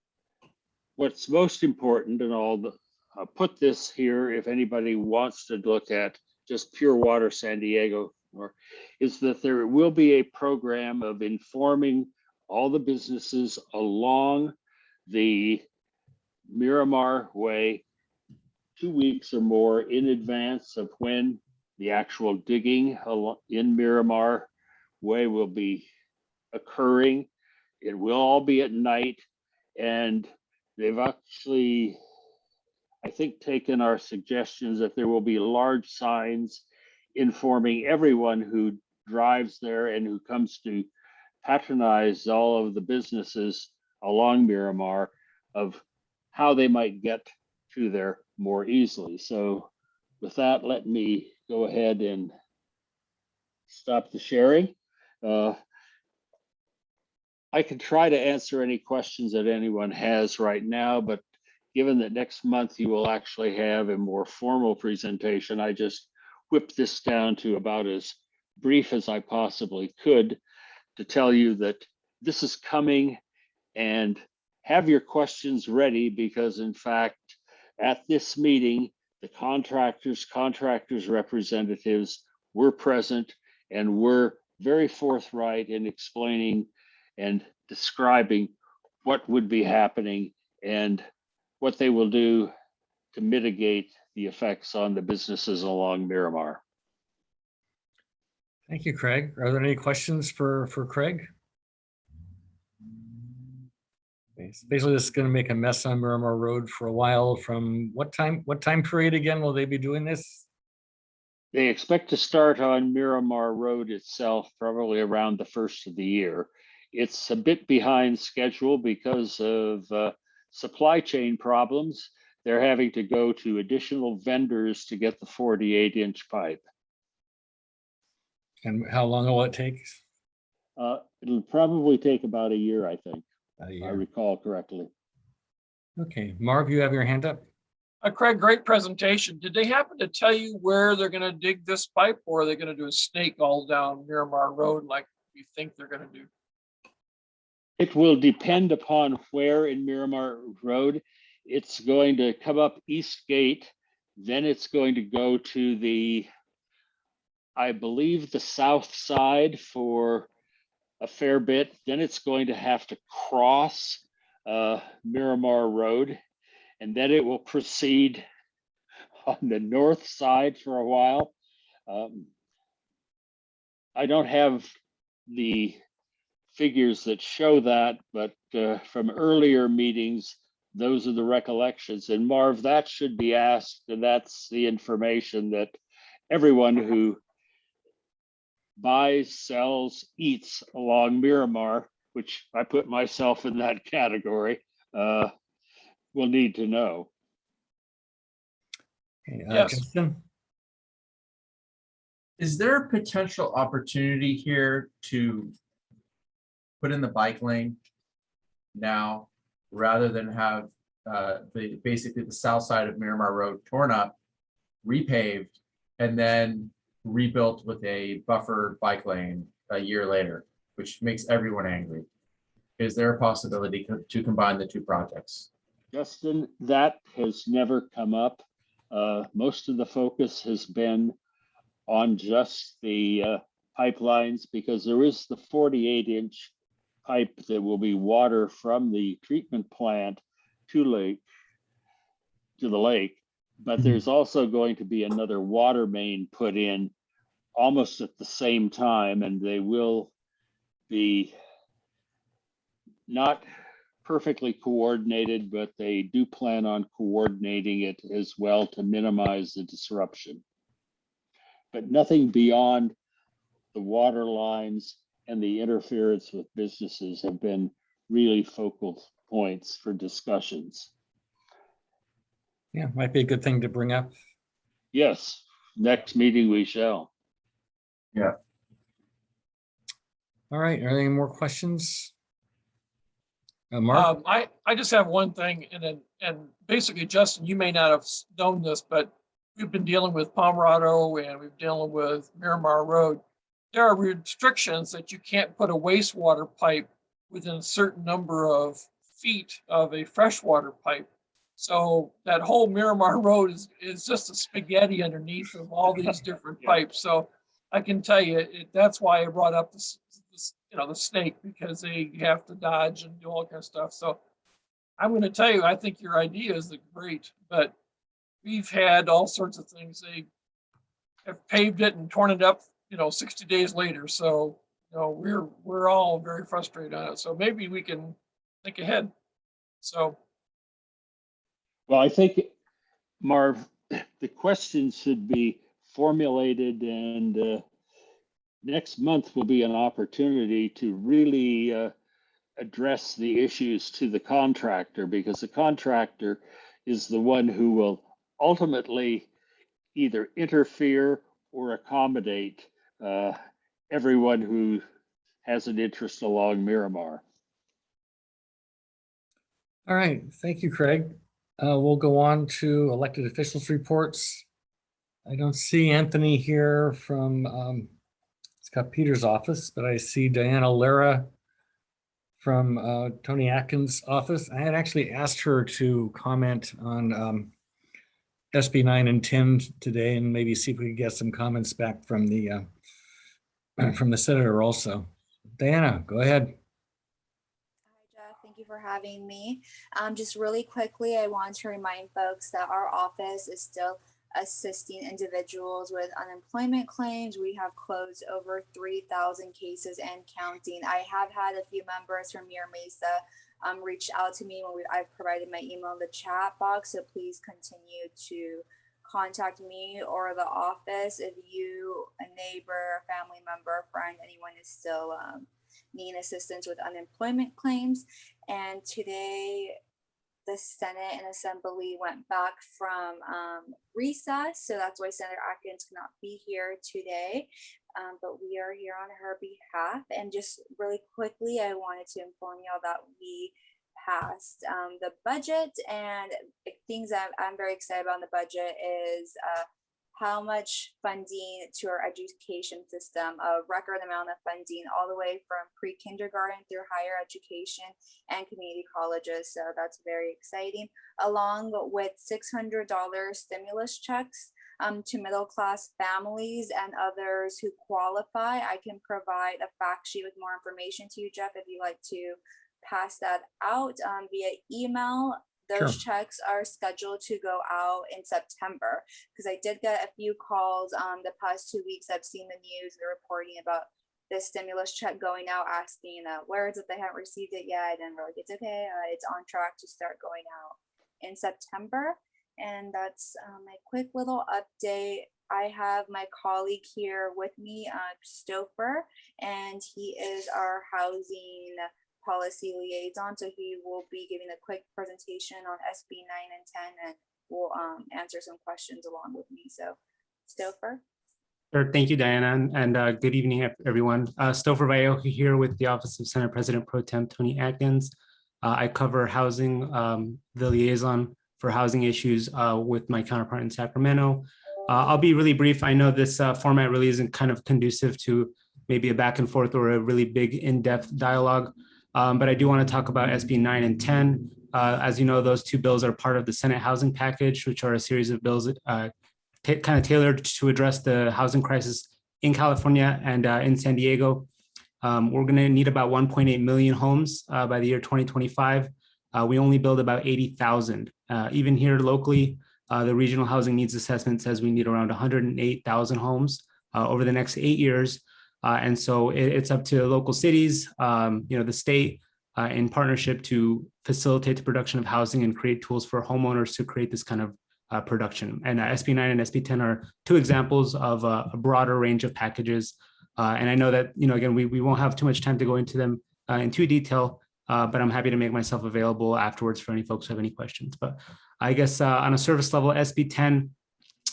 what's most important, and I'll put this here if anybody wants to look at just Pure Water San Diego, is that there will be a program of informing all the businesses along the Miramar Way 2 weeks or more in advance of when the actual digging in Miramar Way will be occurring. It will all be at night, and they've actually, I think, taken our suggestions that there will be large signs informing everyone who drives there and who comes to patronize all of the businesses along Miramar of how they might get to there more easily. So with that, let me go ahead and stop the sharing. I can try to answer any questions that anyone has right now, but given that next month you will actually have a more formal presentation, I just whipped this down to about as brief as I possibly could to tell you that this is coming, and have your questions ready, because in fact, at this meeting, the contractors representatives were present and were very forthright in explaining and describing what would be happening and what they will do to mitigate the effects on the businesses along Miramar. Thank you, Craig. Are there any questions for Craig? Okay, so basically, this is going to make a mess on Miramar Road for a while. From what time period again will they be doing this? They expect to start on Miramar Road itself probably around the first of the year. It's a bit behind schedule because of supply chain problems. They're having to go to additional vendors to get the 48-inch pipe. And how long will it take? It'll probably take about a year, I think, if I recall correctly. Okay, Marv, you have your hand up. Craig, great presentation. Did they happen to tell you where they're going to dig this pipe, or are they going to do a snake all down Miramar Road like we think they're going to do? It will depend upon where in Miramar Road. It's going to come up East Gate, then it's going to go to the, I believe, the south side for a fair bit. Then it's going to have to cross Miramar Road, and then it will proceed on the north side for a while. I don't have the figures that show that, but from earlier meetings, those are the recollections. And Marv, that should be asked, and that's the information that everyone who buys, sells, eats along Miramar, which I put myself in that category, will need to know. Okay, Yes. Justin? Is there a potential opportunity here to put in the bike lane now, rather than have basically the south side of Miramar Road torn up, repaved, and then rebuilt with a buffer bike lane a year later, which makes everyone angry? Is there a possibility to combine the two projects? Justin, that has never come up. Most of the focus has been on just the pipelines, because there is the 48-inch pipe that will be water from the treatment plant to the lake. But there's also going to be another water main put in almost at the same time, and they will be not perfectly coordinated, but they do plan on coordinating it as well to minimize the disruption. But nothing beyond the water lines and the interference with businesses have been really focal points for discussions. Yeah, might be a good thing to bring up. Yes, next meeting we shall. Yeah. All right, are there any more questions? Mark? I just have one thing, and basically, Justin, you may not have known this, but we've been dealing with Pomerado and we've been dealing with Miramar Road. There are restrictions that you can't put a wastewater pipe within a certain number of feet of a freshwater pipe. So that whole Miramar Road is just a spaghetti underneath of all these different pipes. So I can tell you, that's why I brought up this, the snake, because they have to dodge and do all kind of stuff. So I'm going to tell you, I think your idea is great, but we've had all sorts of things. They have paved it and torn it up, 60 days later. So, we're all very frustrated on it. So maybe we can think ahead. So. Well, I think, Marv, the questions should be formulated, and next month will be an opportunity to really address the issues to the contractor, because the contractor is the one who will ultimately either interfere or accommodate everyone who has an interest along Miramar. All right, thank you, Craig. We'll go on to elected officials reports. I don't see Anthony here from Scott Peters' office, but I see Diana Lara from Tony Atkins' office. I had actually asked her to comment on SB 9 and 10 today, and maybe see if we could get some comments back from the senator also. Diana, go ahead. Thank you for having me. Just really quickly, I want to remind folks that our office is still assisting individuals with unemployment claims. We have closed over 3,000 cases and counting. I have had a few members from Mira Mesa reach out to me when I've provided my email in the chat box. So please continue to contact me or the office if you, a neighbor, a family member, friend, anyone is still needing assistance with unemployment claims. And today, the Senate and Assembly went back from recess, so that's why Senator Atkins cannot be here today, but we are here on her behalf. And just really quickly, I wanted to inform y'all that we passed the budget, and things that I'm very excited about in the budget is how much funding to our education system, a record amount of funding all the way from pre-kindergarten through higher education and community colleges. So that's very exciting, along with $600 stimulus checks to middle-class families and others who qualify. I can provide a fact sheet with more information to you, Jeff, if you'd like to pass that out via email. Those checks are scheduled to go out in September, because I did get a few calls the past 2 weeks. I've seen the news, they're reporting about this stimulus check going out, asking where is it, they haven't received it yet, and we're like, it's okay, it's on track to start going out in September. And that's my quick little update. I have my colleague here with me, Stouffer, and he is our housing policy liaison, so he will be giving a quick presentation on SB 9 and 10, and will answer some questions along with me. So, Stouffer. Sure. Thank you, Diana, and good evening, everyone. Stouffer Vallejo here with the Office of Senate President Pro Tem Tony Atkins. I cover housing, the liaison for housing issues with my counterpart in Sacramento. I'll be really brief. I know this format really isn't kind of conducive to maybe a back and forth or a really big in-depth dialogue. But I do want to talk about SB 9 and 10. As you know, those two bills are part of the Senate housing package, which are a series of bills kind of tailored to address the housing crisis in California and in San Diego. We're going to need about 1.8 million homes by the year 2025. We only build about 80,000. Even here locally, The regional housing needs assessment says we need around 108,000 homes over the next 8 years. And so it's up to local cities, the state, in partnership to facilitate the production of housing and create tools for homeowners to create this kind of production. And SB 9 and SB 10 are two examples of a broader range of packages. And I know that, again, we won't have too much time to go into them in too detail, but I'm happy to make myself available afterwards for any folks who have any questions. But I guess on a service level, SB 10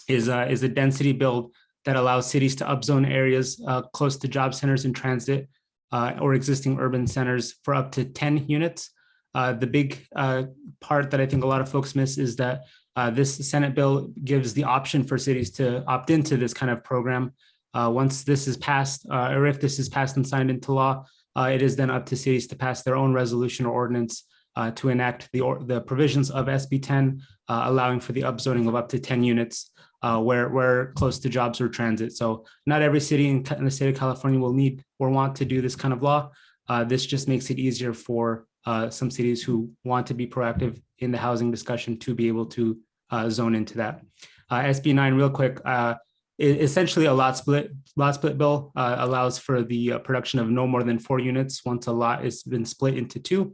is a density build that allows cities to upzone areas close to job centers and transit or existing urban centers for up to 10 units. The big part that I think a lot of folks miss is that this Senate bill gives the option for cities to opt into this kind of program. Once this is passed, or if this is passed and signed into law, it is then up to cities to pass their own resolution or ordinance to enact the provisions of SB 10, allowing for the upzoning of up to 10 units where close to jobs or transit. So not every city in the state of California will need or want to do this kind of law. This just makes it easier for some cities who want to be proactive in the housing discussion to be able to zone into that. SB 9, real quick, essentially a lot split bill allows for the production of no more than 4 units once a lot has been split into 2.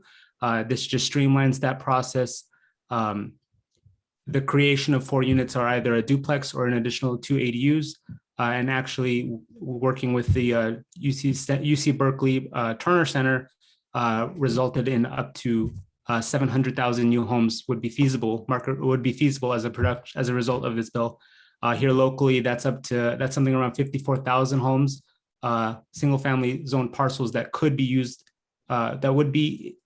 This just streamlines that process. The creation of 4 units are either a duplex or an additional 2 ADUs. And actually working with the UC Berkeley Turner Center resulted in up to 700,000 new homes would be feasible as a result of this bill. Here locally, that's something around 54,000 homes, single family zone parcels that could be used, that would be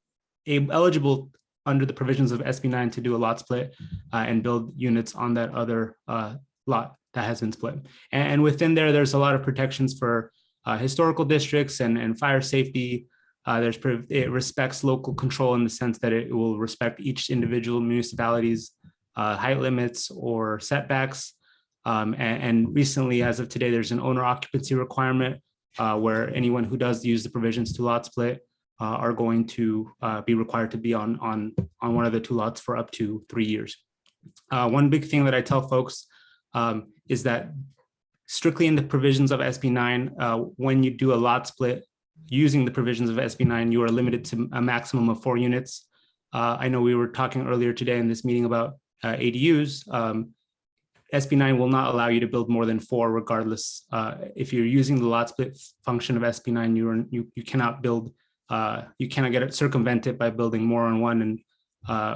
eligible under the provisions of SB 9 to do a lot split and build units on that other lot that has been split. And within there's a lot of protections for historical districts and fire safety. It respects local control in the sense that it will respect each individual municipality's height limits or setbacks. And recently, as of today, there's an owner occupancy requirement where anyone who does use the provisions to lot split are going to be required to be on one of the 2 lots for up to 3 years. One big thing that I tell folks is that strictly in the provisions of SB 9, when you do a lot split using the provisions of SB 9, you are limited to a maximum of 4 units. I know we were talking earlier today in this meeting about ADUs. SB 9 will not allow you to build more than 4 regardless. If you're using the lot split function of SB 9, you cannot build, you cannot get it circumvented by building more on one and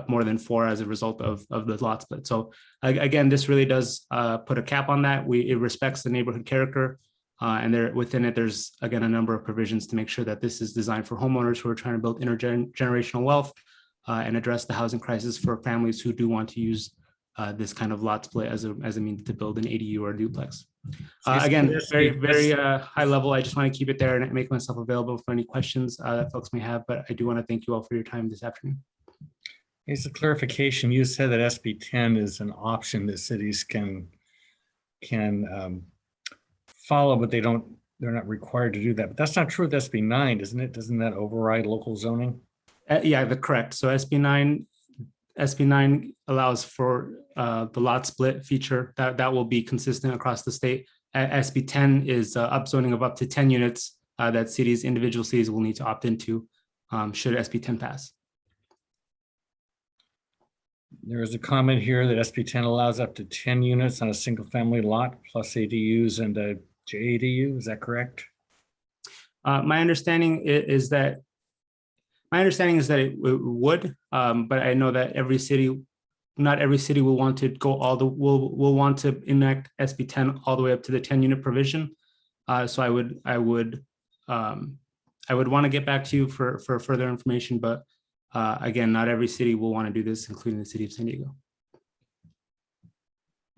more than 4 as a result of the lot split. So again, this really does put a cap on that. It respects the neighborhood character. And within it, there's, again, a number of provisions to make sure that this is designed for homeowners who are trying to build intergenerational wealth and address the housing crisis for families who do want to use this kind of lot split as a means to build an ADU or a duplex. Again, very high level. I just want to keep it there and make myself available for any questions that folks may have, but I do want to thank you all for your time this afternoon. As a clarification, you said that SB 10 is an option that cities can follow, but they're not required to do that. But that's not true with SB 9, isn't it? Doesn't that override local zoning? Yeah, correct. So SB 9 allows for the lot split feature that will be consistent across the state. SB 10 is upzoning of up to 10 units that individual cities will need to opt into should SB 10 pass. There is a comment here that SB 10 allows up to 10 units on a single family lot plus ADUs and a JADU. Is that correct? My understanding is that it would, but I know that not every city will want to go will want to enact SB 10 all the way up to the 10 unit provision. So I would want to get back to you for further information, but again, not every city will want to do this, including the city of San Diego.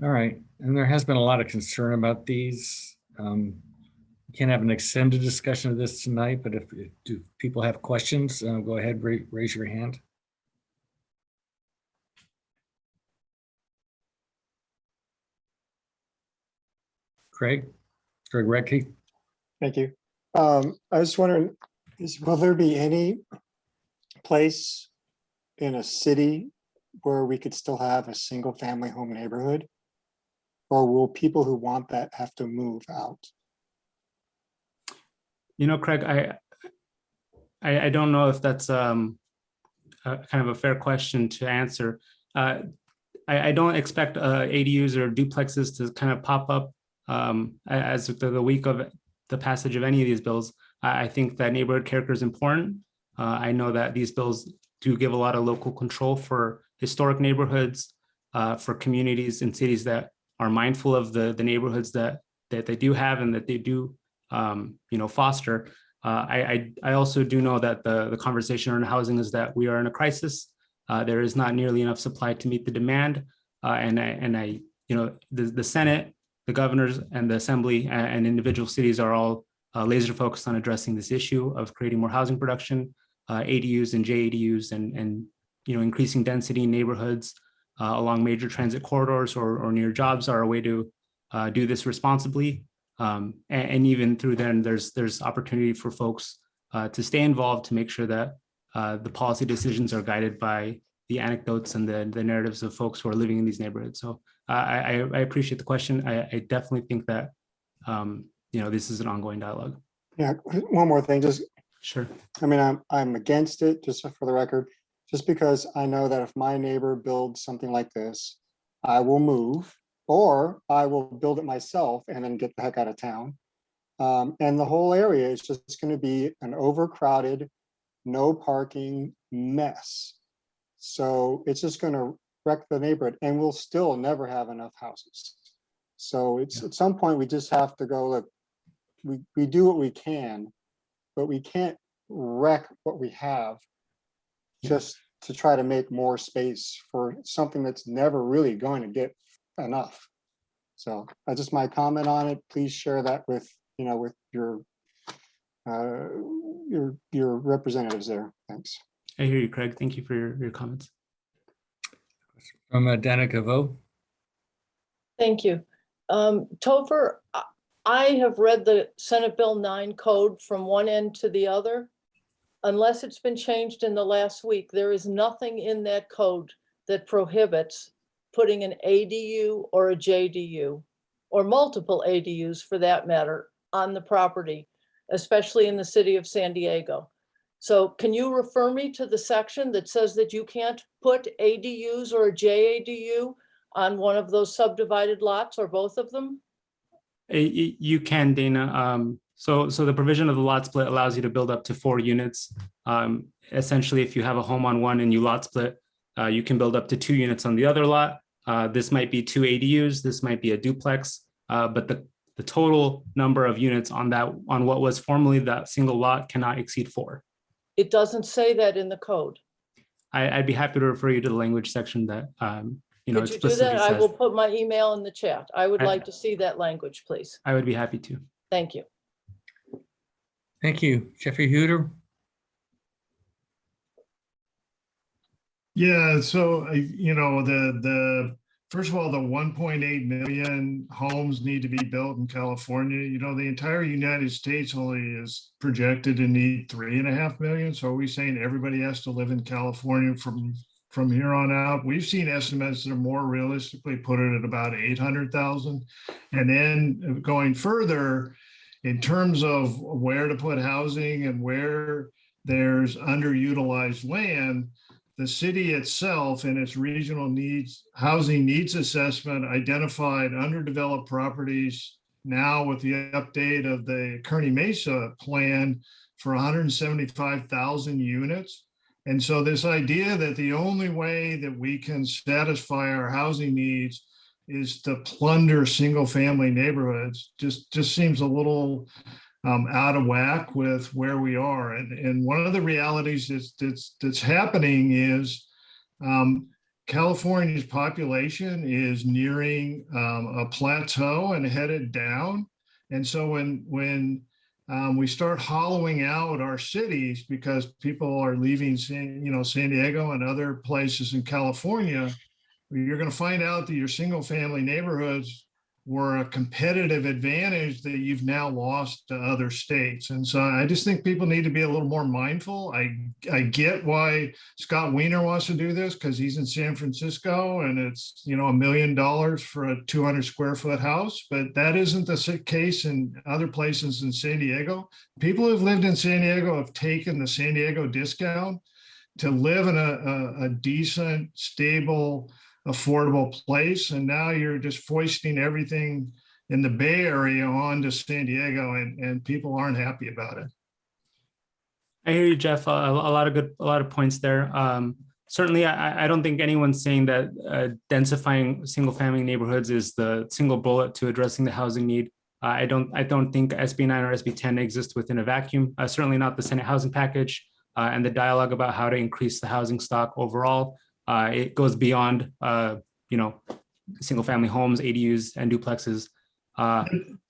All right, and there has been a lot of concern about these. We can't have an extended discussion of this tonight, but do people have questions, go ahead, raise your hand. Greg Redke. Thank you. I was wondering, will there be any place in a city where we could still have a single family home neighborhood? Or will people who want that have to move out? You know, Craig, I don't know if that's kind of a fair question to answer. I don't expect ADUs or duplexes to kind of pop up as the week of the passage of any of these bills. I think that neighborhood character is important. I know that these bills do give a lot of local control for historic neighborhoods, for communities and cities that are mindful of the neighborhoods that they do have and that they do foster. I also do know that the conversation around housing is that we are in a crisis. There is not nearly enough supply to meet the demand, the Senate, the governors, and the Assembly and individual cities are all laser focused on addressing this issue of creating more housing production, ADUs and JADUs, and increasing density in neighborhoods along major transit corridors or near jobs are a way to do this responsibly. And even through then, there's opportunity for folks to stay involved to make sure that the policy decisions are guided by the anecdotes and the narratives of folks who are living in these neighborhoods. So I appreciate the question. I definitely think that this is an ongoing dialogue. Yeah, one more thing, just sure. I mean, I'm against it, just for the record, just because I know that if my neighbor builds something like this, I will move, or I will build it myself and then get the heck out of town. And the whole area is just going to be an overcrowded, no parking mess. So it's just going to wreck the neighborhood, and we'll still never have enough houses. So it's at some point we just have to go, look, we do what we can, but we can't wreck what we have just to try to make more space for something that's never really going to get enough. So that's just my comment on it. Please share that with your representatives there. Thanks. I hear you, Craig. Thank you for your comments. From Danica Vo. Thank you. Topher, I have read the Senate Bill 9 code from one end to the other. Unless it's been changed in the last week, there is nothing in that code that prohibits putting an ADU or a JDU, or multiple ADUs for that matter, on the property, especially in the city of San Diego. So can you refer me to the section that says that you can't put ADUs or a JADU on one of those subdivided lots or both of them? You can, Dana. So the provision of the lot split allows you to build up to 4 units. Essentially, if you have a home on one and you lot split, you can build up to 2 units on the other lot. This might be 2 ADUs, this might be a duplex, but the total number of units on what was formerly that single lot cannot exceed 4. It doesn't say that in the code. I'd be happy to refer you to the language section that Could you do explicitly that? I says. will put my email in the chat. I would like to see that language, please. I would be happy to. Thank you. Thank you. Jeffrey Huder. Yeah, so the first of all, the 1.8 million homes need to be built in California. The entire United States only is projected to need 3.5 million. So are we saying everybody has to live in California from here on out? We've seen estimates that are more realistically put it at about 800,000. And then going further, in terms of where to put housing and where there's underutilized land, the city itself and its regional housing needs assessment identified underdeveloped properties now with the update of the Kearney Mesa plan for 175,000 units. And so this idea that the only way that we can satisfy our housing needs is to plunder single family neighborhoods just seems a little out of whack with where we are. And one of the realities that's happening is California's population is nearing a plateau and headed down. And so when we start hollowing out our cities because people are leaving San Diego and other places in California, you're going to find out that your single family neighborhoods were a competitive advantage that you've now lost to other states. And so I just think people need to be a little more mindful. I get why Scott Wiener wants to do this because he's in San Francisco and it's, you know, $1 million for a 200 square foot house, but that isn't the case in other places in San Diego. People who've lived in San Diego have taken the San Diego discount to live in a decent, stable, affordable place. And now you're just foisting everything in the Bay Area onto San Diego, and people aren't happy about it. I hear you, Jeff. A lot of points there. Certainly, I don't think anyone's saying that densifying single-family neighborhoods is the single bullet to addressing the housing need. I don't think SB 9 or SB 10 exists within a vacuum. Certainly not the Senate housing package and the dialogue about how to increase the housing stock overall. It goes beyond, single-family homes, ADUs, and duplexes.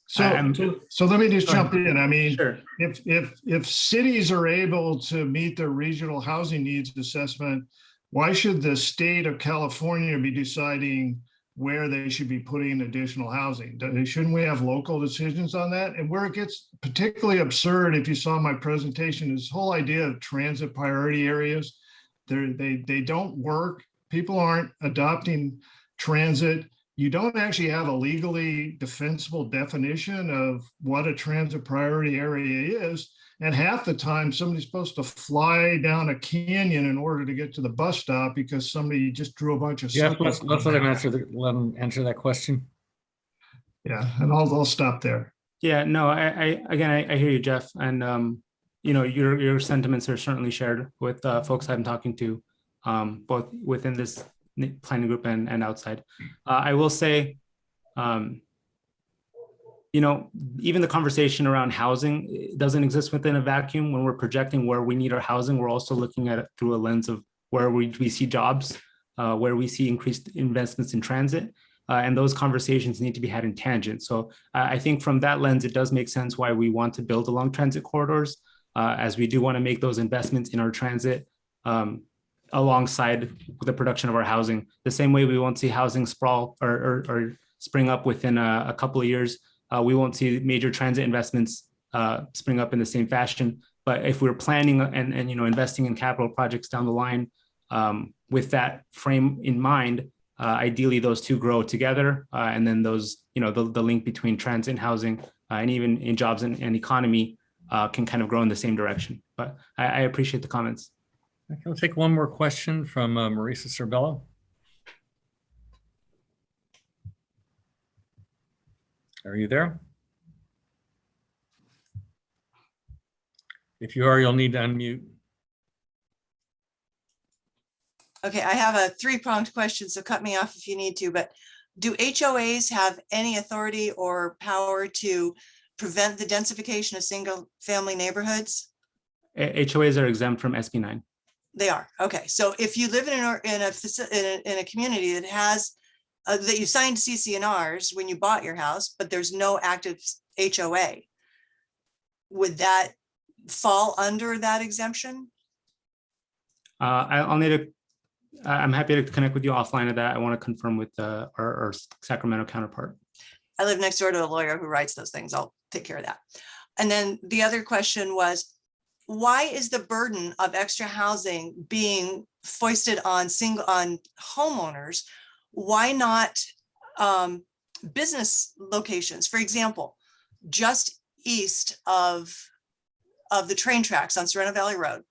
So let me just jump in. I mean, sure. if cities are able to meet their regional housing needs assessment, why should the state of California be deciding where they should be putting additional housing? Shouldn't we have local decisions on that? And where it gets particularly absurd, if you saw my presentation, is this whole idea of transit priority areas. They don't work. People aren't adopting transit. You don't actually have a legally defensible definition of what a transit priority area is. And half the time, somebody's supposed to fly down a canyon in order to get to the bus stop because somebody just drew a bunch of. Yeah, let's let him answer that question. Yeah, and I'll stop there. Yeah, no, I hear you, Jeff, and your sentiments are certainly shared with folks I'm talking to, both within this planning group and outside. I will say, even the conversation around housing doesn't exist within a vacuum. When we're projecting where we need our housing, we're also looking at it through a lens of where we see jobs, where we see increased investments in transit, and those conversations need to be had in tangent. So I think from that lens, it does make sense why we want to build along transit corridors, as we do want to make those investments in our transit alongside the production of our housing. The same way we won't see housing sprawl or spring up within a couple of years. We won't see major transit investments spring up in the same fashion. But if we're planning and investing in capital projects down the line with that frame in mind, ideally those two grow together, and then those the link between transit and housing and even in jobs and economy can kind of grow in the same direction. But I appreciate the comments. Okay, we'll take one more question from Marisa Cerbello. Are you there? If you are, you'll need to unmute. Okay, I have a three-pronged question, so cut me off if you need to, but do HOAs have any authority or power to prevent the densification of single-family neighborhoods? HOAs are exempt from SB 9. They are. Okay, so if you live in a community that has that you signed CC&Rs when you bought your house, but there's no active HOA, would that fall under that exemption? I'll need to. I'm happy to connect with you offline of that. I want to confirm with our Sacramento counterpart. I live next door to a lawyer who writes those things. I'll take care of that. And then the other question was, why is the burden of extra housing being foisted on homeowners? Why not business locations? For example, just east of the train tracks on Sereno Valley Road,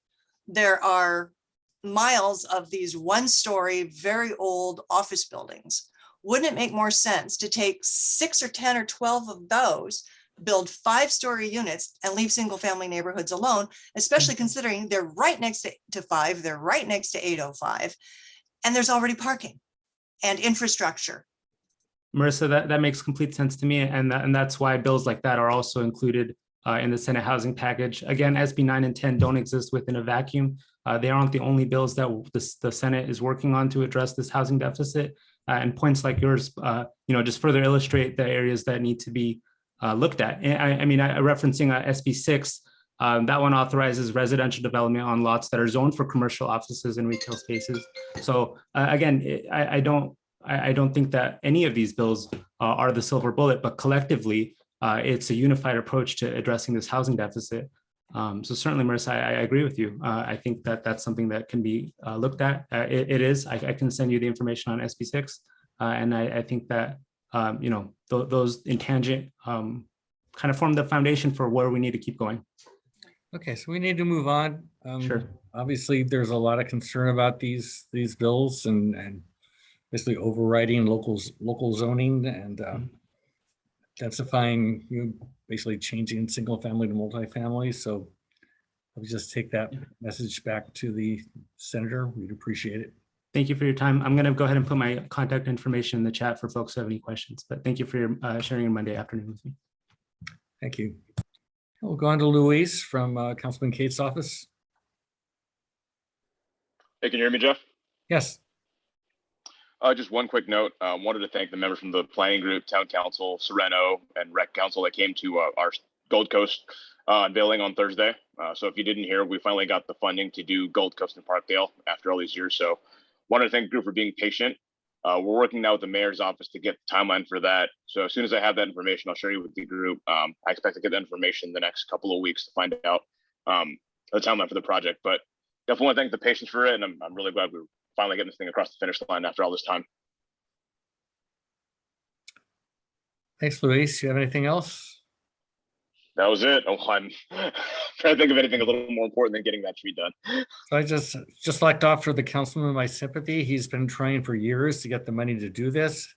there are miles of these one-story, very old office buildings. Wouldn't it make more sense to take 6 or 10 or 12 of those, build 5-story units and leave single-family neighborhoods alone, especially considering they're right next to 5, they're right next to 805, and there's already parking and infrastructure. Marissa, that makes complete sense to me, and that's why bills like that are also included in the Senate housing package. Again, SB 9 and 10 don't exist within a vacuum. They aren't the only bills that the Senate is working on to address this housing deficit. And points like yours, just further illustrate the areas that need to be looked at. I mean, referencing SB 6, that one authorizes residential development on lots that are zoned for commercial offices and retail spaces. So again, I don't I don't think that any of these bills are the silver bullet, but collectively, it's a unified approach to addressing this housing deficit. So certainly, Marissa, I agree with you. I think that that's something that can be looked at. It is. I can send you the information on SB6, and I think that you know those intangible kind of form the foundation for where we need to keep going. Okay, so we need to move on. Sure. Obviously, there's a lot of concern about these bills and basically overriding local zoning and densifying, basically changing single family to multifamily. So I'll just take that message back to the senator. We'd appreciate it. Thank you for your time. I'm going to go ahead and put my contact information in the chat for folks who have any questions, but thank you for your sharing your Monday afternoon with me. Thank you. We'll go on to Luis from Councilman Cates' office. Hey, can you hear me, Jeff? Yes. Just one quick note. Wanted to thank the members from the planning group, town council, Sereno, and rec council that came to our Gold Coast unveiling on Thursday. So if you didn't hear, we finally got the funding to do Gold Coast and Parkdale after all these years. So wanted to thank the group for being patient. We're working now with the mayor's office to get the timeline for that. So as soon as I have that information, I'll share you with the group. I expect to get that information the next couple of weeks to find out the timeline for the project. But definitely want to thank the patience for it. And I'm really glad we're finally getting this thing across the finish line after all this time. Thanks, Luis. You have anything else? That was it. Oh, I'm trying to think of anything a little more important than getting that tree done. So I just like to offer the councilman my sympathy. He's been trying for years to get the money to do this,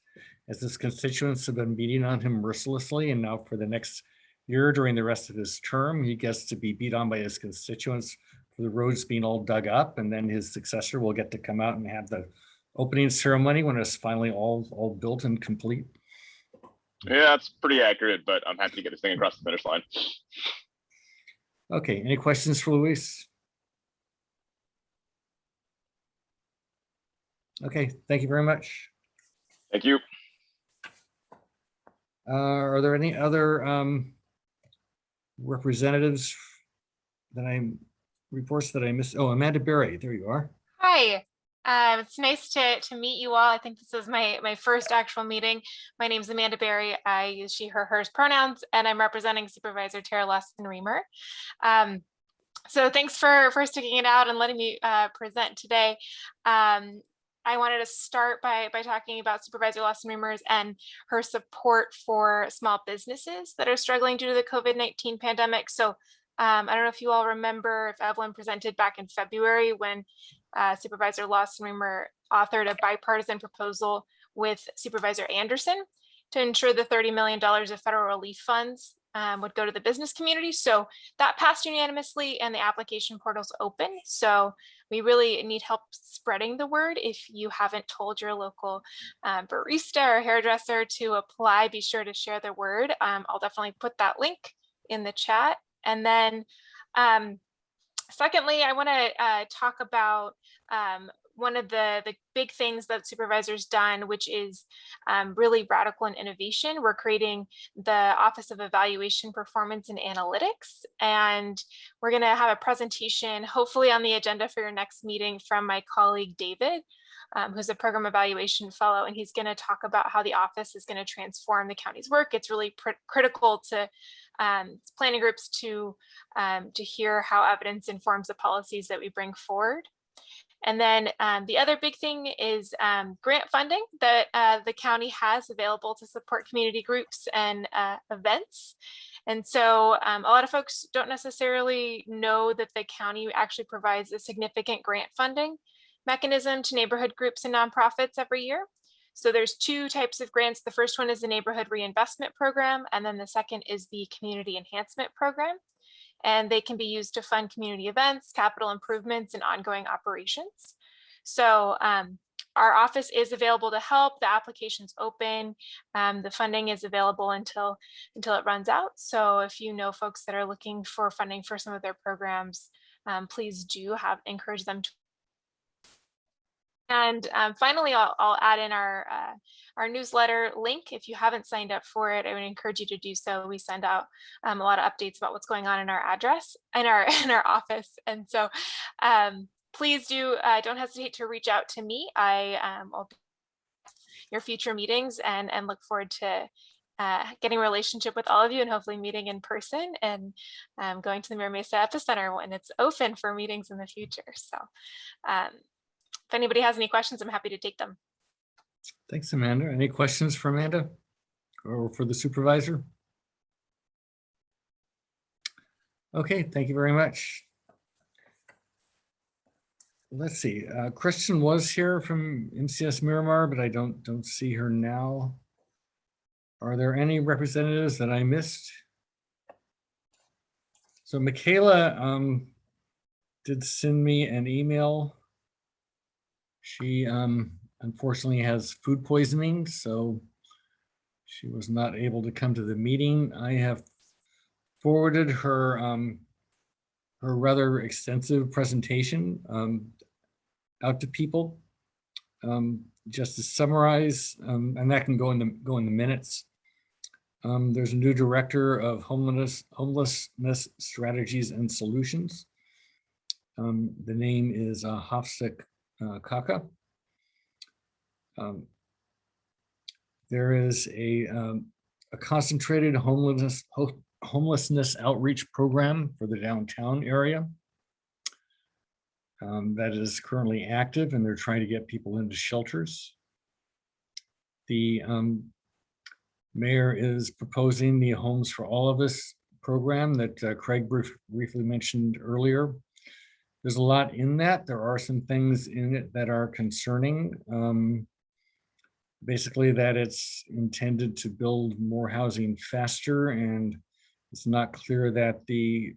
as his constituents have been beating on him mercilessly. And now for the next year, during the rest of his term, he gets to be beat on by his constituents for the roads being all dug up. And then his successor will get to come out and have the opening ceremony when it's finally all built and complete. Yeah, that's pretty accurate, but I'm happy to get this thing across the finish line. Okay, any questions for Luis? Okay, thank you very much. Thank you. Are there any other representatives reports that I missed? Oh, Amanda Berry, there you are. Hi, it's nice to meet you all. I think this is my first actual meeting. My name is Amanda Berry. I use she, her, hers pronouns, and I'm representing Supervisor Tara Lawson-Remer. So thanks for sticking it out and letting me present today. I wanted to start by talking about Supervisor Lawson-Remer's and her support for small businesses that are struggling due to the COVID-19 pandemic. So I don't know if you all remember if Evelyn presented back in February when Supervisor Lawson-Remer authored a bipartisan proposal with Supervisor Anderson to ensure the $30 million of federal relief funds would go to the business community. So that passed unanimously and the application portal's open. So we really need help spreading the word. If you haven't told your local barista or hairdresser to apply, be sure to share the word. I'll definitely put that link in the chat. And then secondly, I want to talk about one of the big things that Supervisor's done, which is really radical in innovation. We're creating the Office of Evaluation, Performance, and Analytics. And we're going to have a presentation, hopefully on the agenda for your next meeting, from my colleague, David, who's a program evaluation fellow. And he's going to talk about how the office is going to transform the county's work. It's really critical to planning groups to hear how evidence informs the policies that we bring forward. And then the other big thing is grant funding that the county has available to support community groups and events. And so a lot of folks don't necessarily know that the county actually provides a significant grant funding mechanism to neighborhood groups and nonprofits every year. So there's two types of grants. The first one is the Neighborhood Reinvestment Program, and then the second is the Community Enhancement Program. And they can be used to fund community events, capital improvements, and ongoing operations. So our office is available to help. The application's open. The funding is available until it runs out. So if you know folks that are looking for funding for some of their programs, please do encourage them to. And finally, I'll add in our newsletter link. If you haven't signed up for it, I would encourage you to do so. We send out a lot of updates about what's going on in our address, in our office. And so please don't hesitate to reach out to me. your future meetings, and look forward to getting a relationship with all of you and hopefully meeting in person and going to the Mira Mesa Epicenter when it's open for meetings in the future. So if anybody has any questions, I'm happy to take them. Thanks, Amanda. Any questions for Amanda or for the supervisor? Okay, thank you very much. Let's see, Kristen was here from MCS Miramar, but I don't see her now. Are there any representatives that I missed? So Michaela did send me an email. She unfortunately has food poisoning, so she was not able to come to the meeting. I have forwarded her her rather extensive presentation out to people. Just to summarize, and that can go in the minutes. There's a new director of homelessness strategies and solutions. The name is Hafsik Kaka. There is a concentrated homelessness outreach program for the downtown area that is currently active, and they're trying to get people into shelters. The mayor is proposing the Homes for All of Us program that Craig briefly mentioned earlier. There's a lot in that. There are some things in it that are concerning. Basically that it's intended to build more housing faster, and it's not clear that the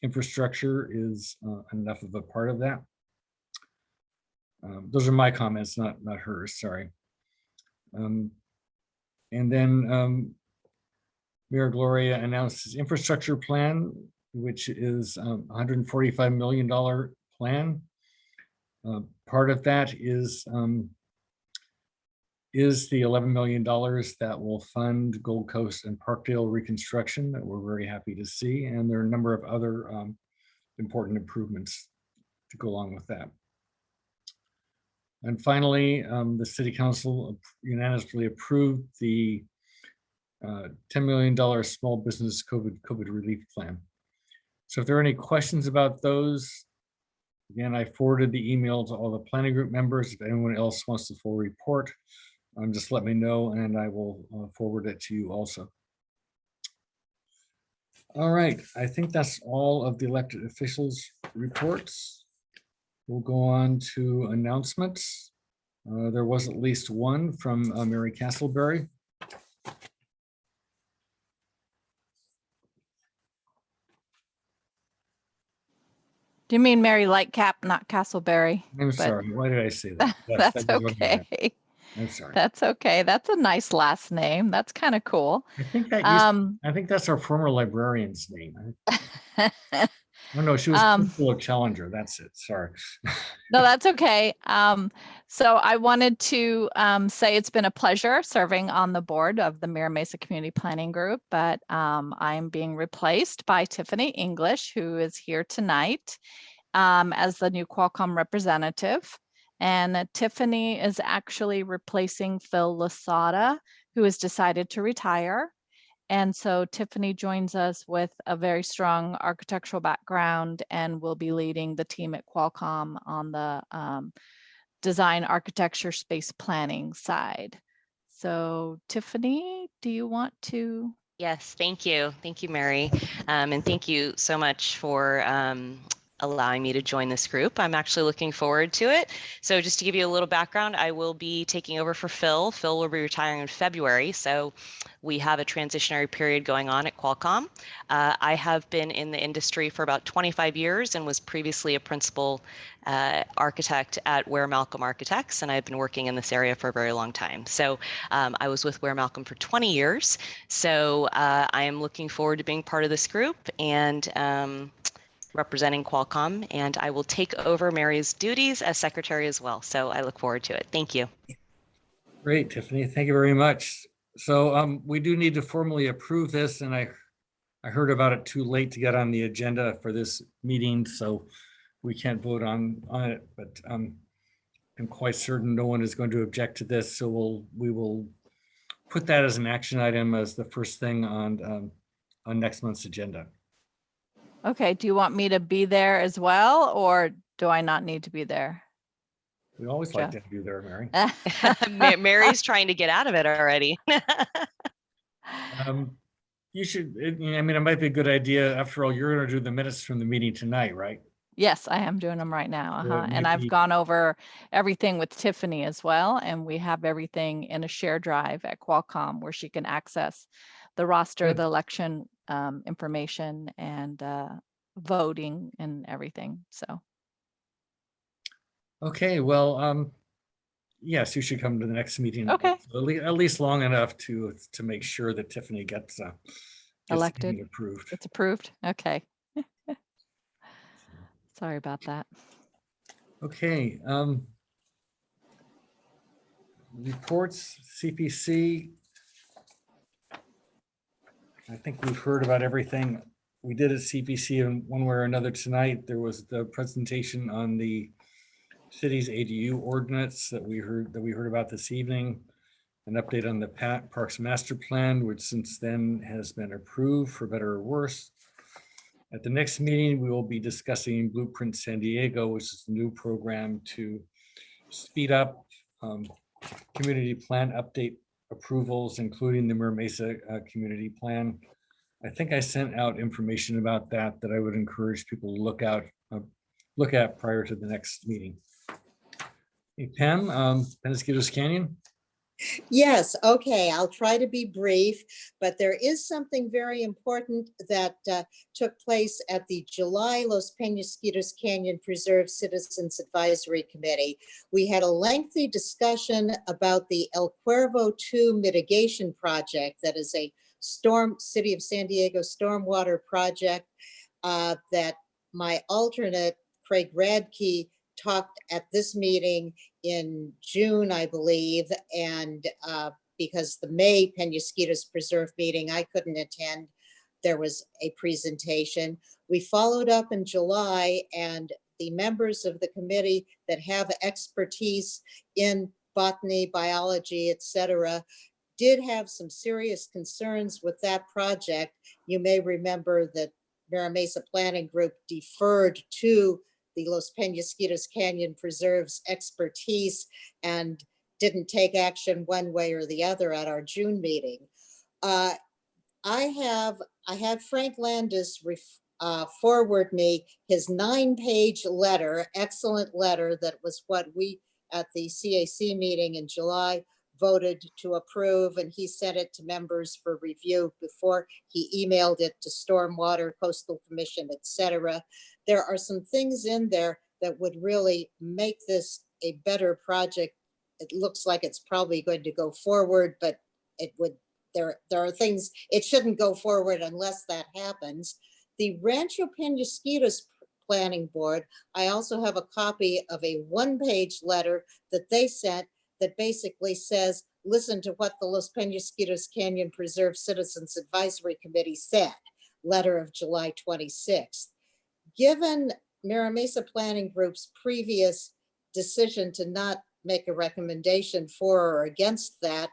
infrastructure is enough of a part of that. Those are my comments, not hers, sorry. And then Mayor Gloria announced his infrastructure plan, which is a $145 million plan. Part of that is the $11 million that will fund Gold Coast and Parkdale reconstruction that we're very happy to see. And there are a number of other important improvements to go along with that. And finally, the City Council unanimously approved the $10 million small business COVID relief plan. So if there are any questions about those, again, I forwarded the email to all the planning group members. If anyone else wants the full report, just let me know and I will forward it to you also. All right, I think that's all of the elected officials' reports. We'll go on to announcements. There was at least one from Mary Castleberry. Do you mean Mary Lightcap, not Castleberry? I'm sorry, why did I say that? Yes, That's that was what I meant. okay. I'm sorry. That's okay. That's a nice last name. That's kind of cool. I think that I think that's our former librarian's name. Oh no, she was Crystal Challenger. That's it. Sorry. No, that's okay. So I wanted to say it's been a pleasure serving on the board of the Mira Mesa Community Planning Group, but I'm being replaced by Tiffany English, who is here tonight as the new Qualcomm representative. And Tiffany is actually replacing Phil Lasada, who has decided to retire. And so Tiffany joins us with a very strong architectural background and will be leading the team at Qualcomm on the design, architecture, space planning side. So Tiffany, do you want to? Yes, thank you. Thank you, Mary. And thank you so much for allowing me to join this group. I'm actually looking forward to it. So just to give you a little background, I will be taking over for Phil. Phil will be retiring in February. So we have a transitionary period going on at Qualcomm. I have been in the industry for about 25 years and was previously a principal architect at Ware Malcolm Architects, and I've been working in this area for a very long time. So I was with Ware Malcolm for 20 years. So I am looking forward to being part of this group and representing Qualcomm, and I will take over Mary's duties as secretary as well. So I look forward to it. Thank you. Great, Tiffany. Thank you very much. So we do need to formally approve this, and I heard about it too late to get on the agenda for this meeting, so we can't vote on it. But am quite certain no one is going to object to this, so we will put that as an action item as the first thing on next month's agenda. Okay, do you want me to be there as well, or do I not need to be there? We always like to Jeff? have you there, Mary. Mary's trying to get out of it already. You should, I mean, it might be a good idea. After all, you're going to do the minutes from the meeting tonight, right? Yes, I am doing them right now. So it And might I've be- gone over everything with Tiffany as well. And we have everything in a share drive at Qualcomm where she can access the roster, Good. the election information, and voting and everything. So, Okay, well, yes, you should come to the next meeting. Okay. At least long enough to make sure that Tiffany gets elected, something approved. it's approved. Okay. Sorry about that. Okay. Reports, CPC. I think we've heard about everything we did at CPC in one way or another tonight. There was the presentation on the city's ADU ordinance that we heard about this evening. An update on the Parks Master Plan, which since then has been approved for better or worse. At the next meeting, we will be discussing Blueprint San Diego, which is a new program to speed up community plan update approvals, including the Mira Mesa community plan. I think I sent out information about that I would encourage people to look at prior to the next meeting. Hey, Pam, Penasquitos Canyon. Yes, okay, I'll try to be brief, but there is something very important that took place at the July Los Penasquitos Canyon Preserve Citizens Advisory Committee. We had a lengthy discussion about the El Cuervo 2 mitigation project that is a City of San Diego stormwater project that my alternate, Craig Radke, talked at this meeting in June, I believe, and because the May Penasquitos Preserve meeting I couldn't attend, there was a presentation. We followed up in July, and the members of the committee that have expertise in botany, biology, etc., did have some serious concerns with that project. You may remember that Mira Mesa Planning Group deferred to the Los Penasquitos Canyon Preserve's expertise and didn't take action one way or the other at our June meeting. I had Frank Landis forward me his 9-page letter, excellent letter, that was what we at the CAC meeting in July voted to approve, and he sent it to members for review before he emailed it to Stormwater, Coastal Commission, etc. There are some things in there that would really make this a better project. It looks like it's probably going to go forward, but it would, there are things, it shouldn't go forward unless that happens. The Rancho Penasquitos Planning Board, I also have a copy of a 1-page letter that they sent that basically says, listen to what the Los Penasquitos Canyon Preserve Citizens Advisory Committee said, letter of July 26th. Given Mira Mesa Planning Group's previous decision to not make a recommendation for or against that,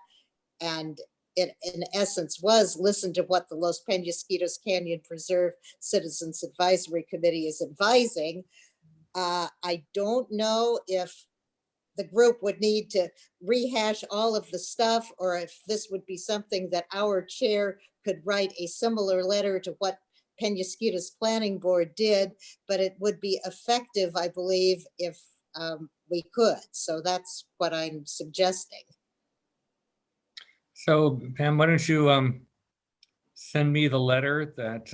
and it in essence was listen to what the Los Penasquitos Canyon Preserve Citizens Advisory Committee is advising, I don't know if the group would need to rehash all of the stuff, or if this would be something that our chair could write a similar letter to what Penasquitos Planning Board did, but it would be effective, I believe, if we could. So that's what I'm suggesting. So Pam, why don't you send me the letter that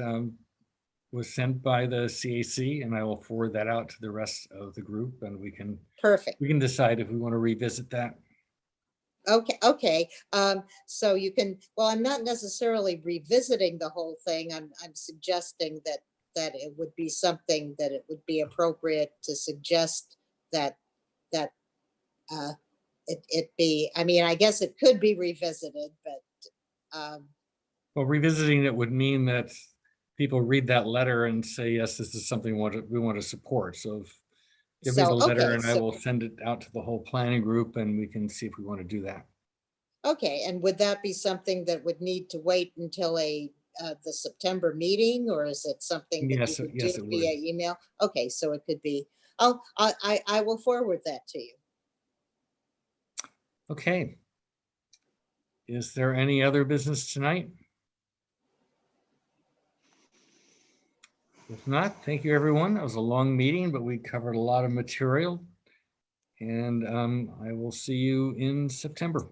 was sent by the CAC, and I will forward that out to the rest of the group, and we can decide if we want to revisit that. Okay. So you can, well, I'm not necessarily revisiting the whole thing. I'm suggesting that it would be something that it would be appropriate to suggest that it be, I mean, I guess it could be revisited, but well, revisiting it would mean that people read that letter and say, yes, this is something we want to support. So Give me the So, letter okay, and I so, will send it out to the whole planning group and we can see if we want to do that. okay, and would that be something that would need to wait until the September meeting, or is it something that you Yes, could yes, do it would. via email? Okay, so it could be, I will forward that to you. Okay. Is there any other business tonight? If not, thank you, everyone. It was a long meeting, but we covered a lot of material. And I will see you in September.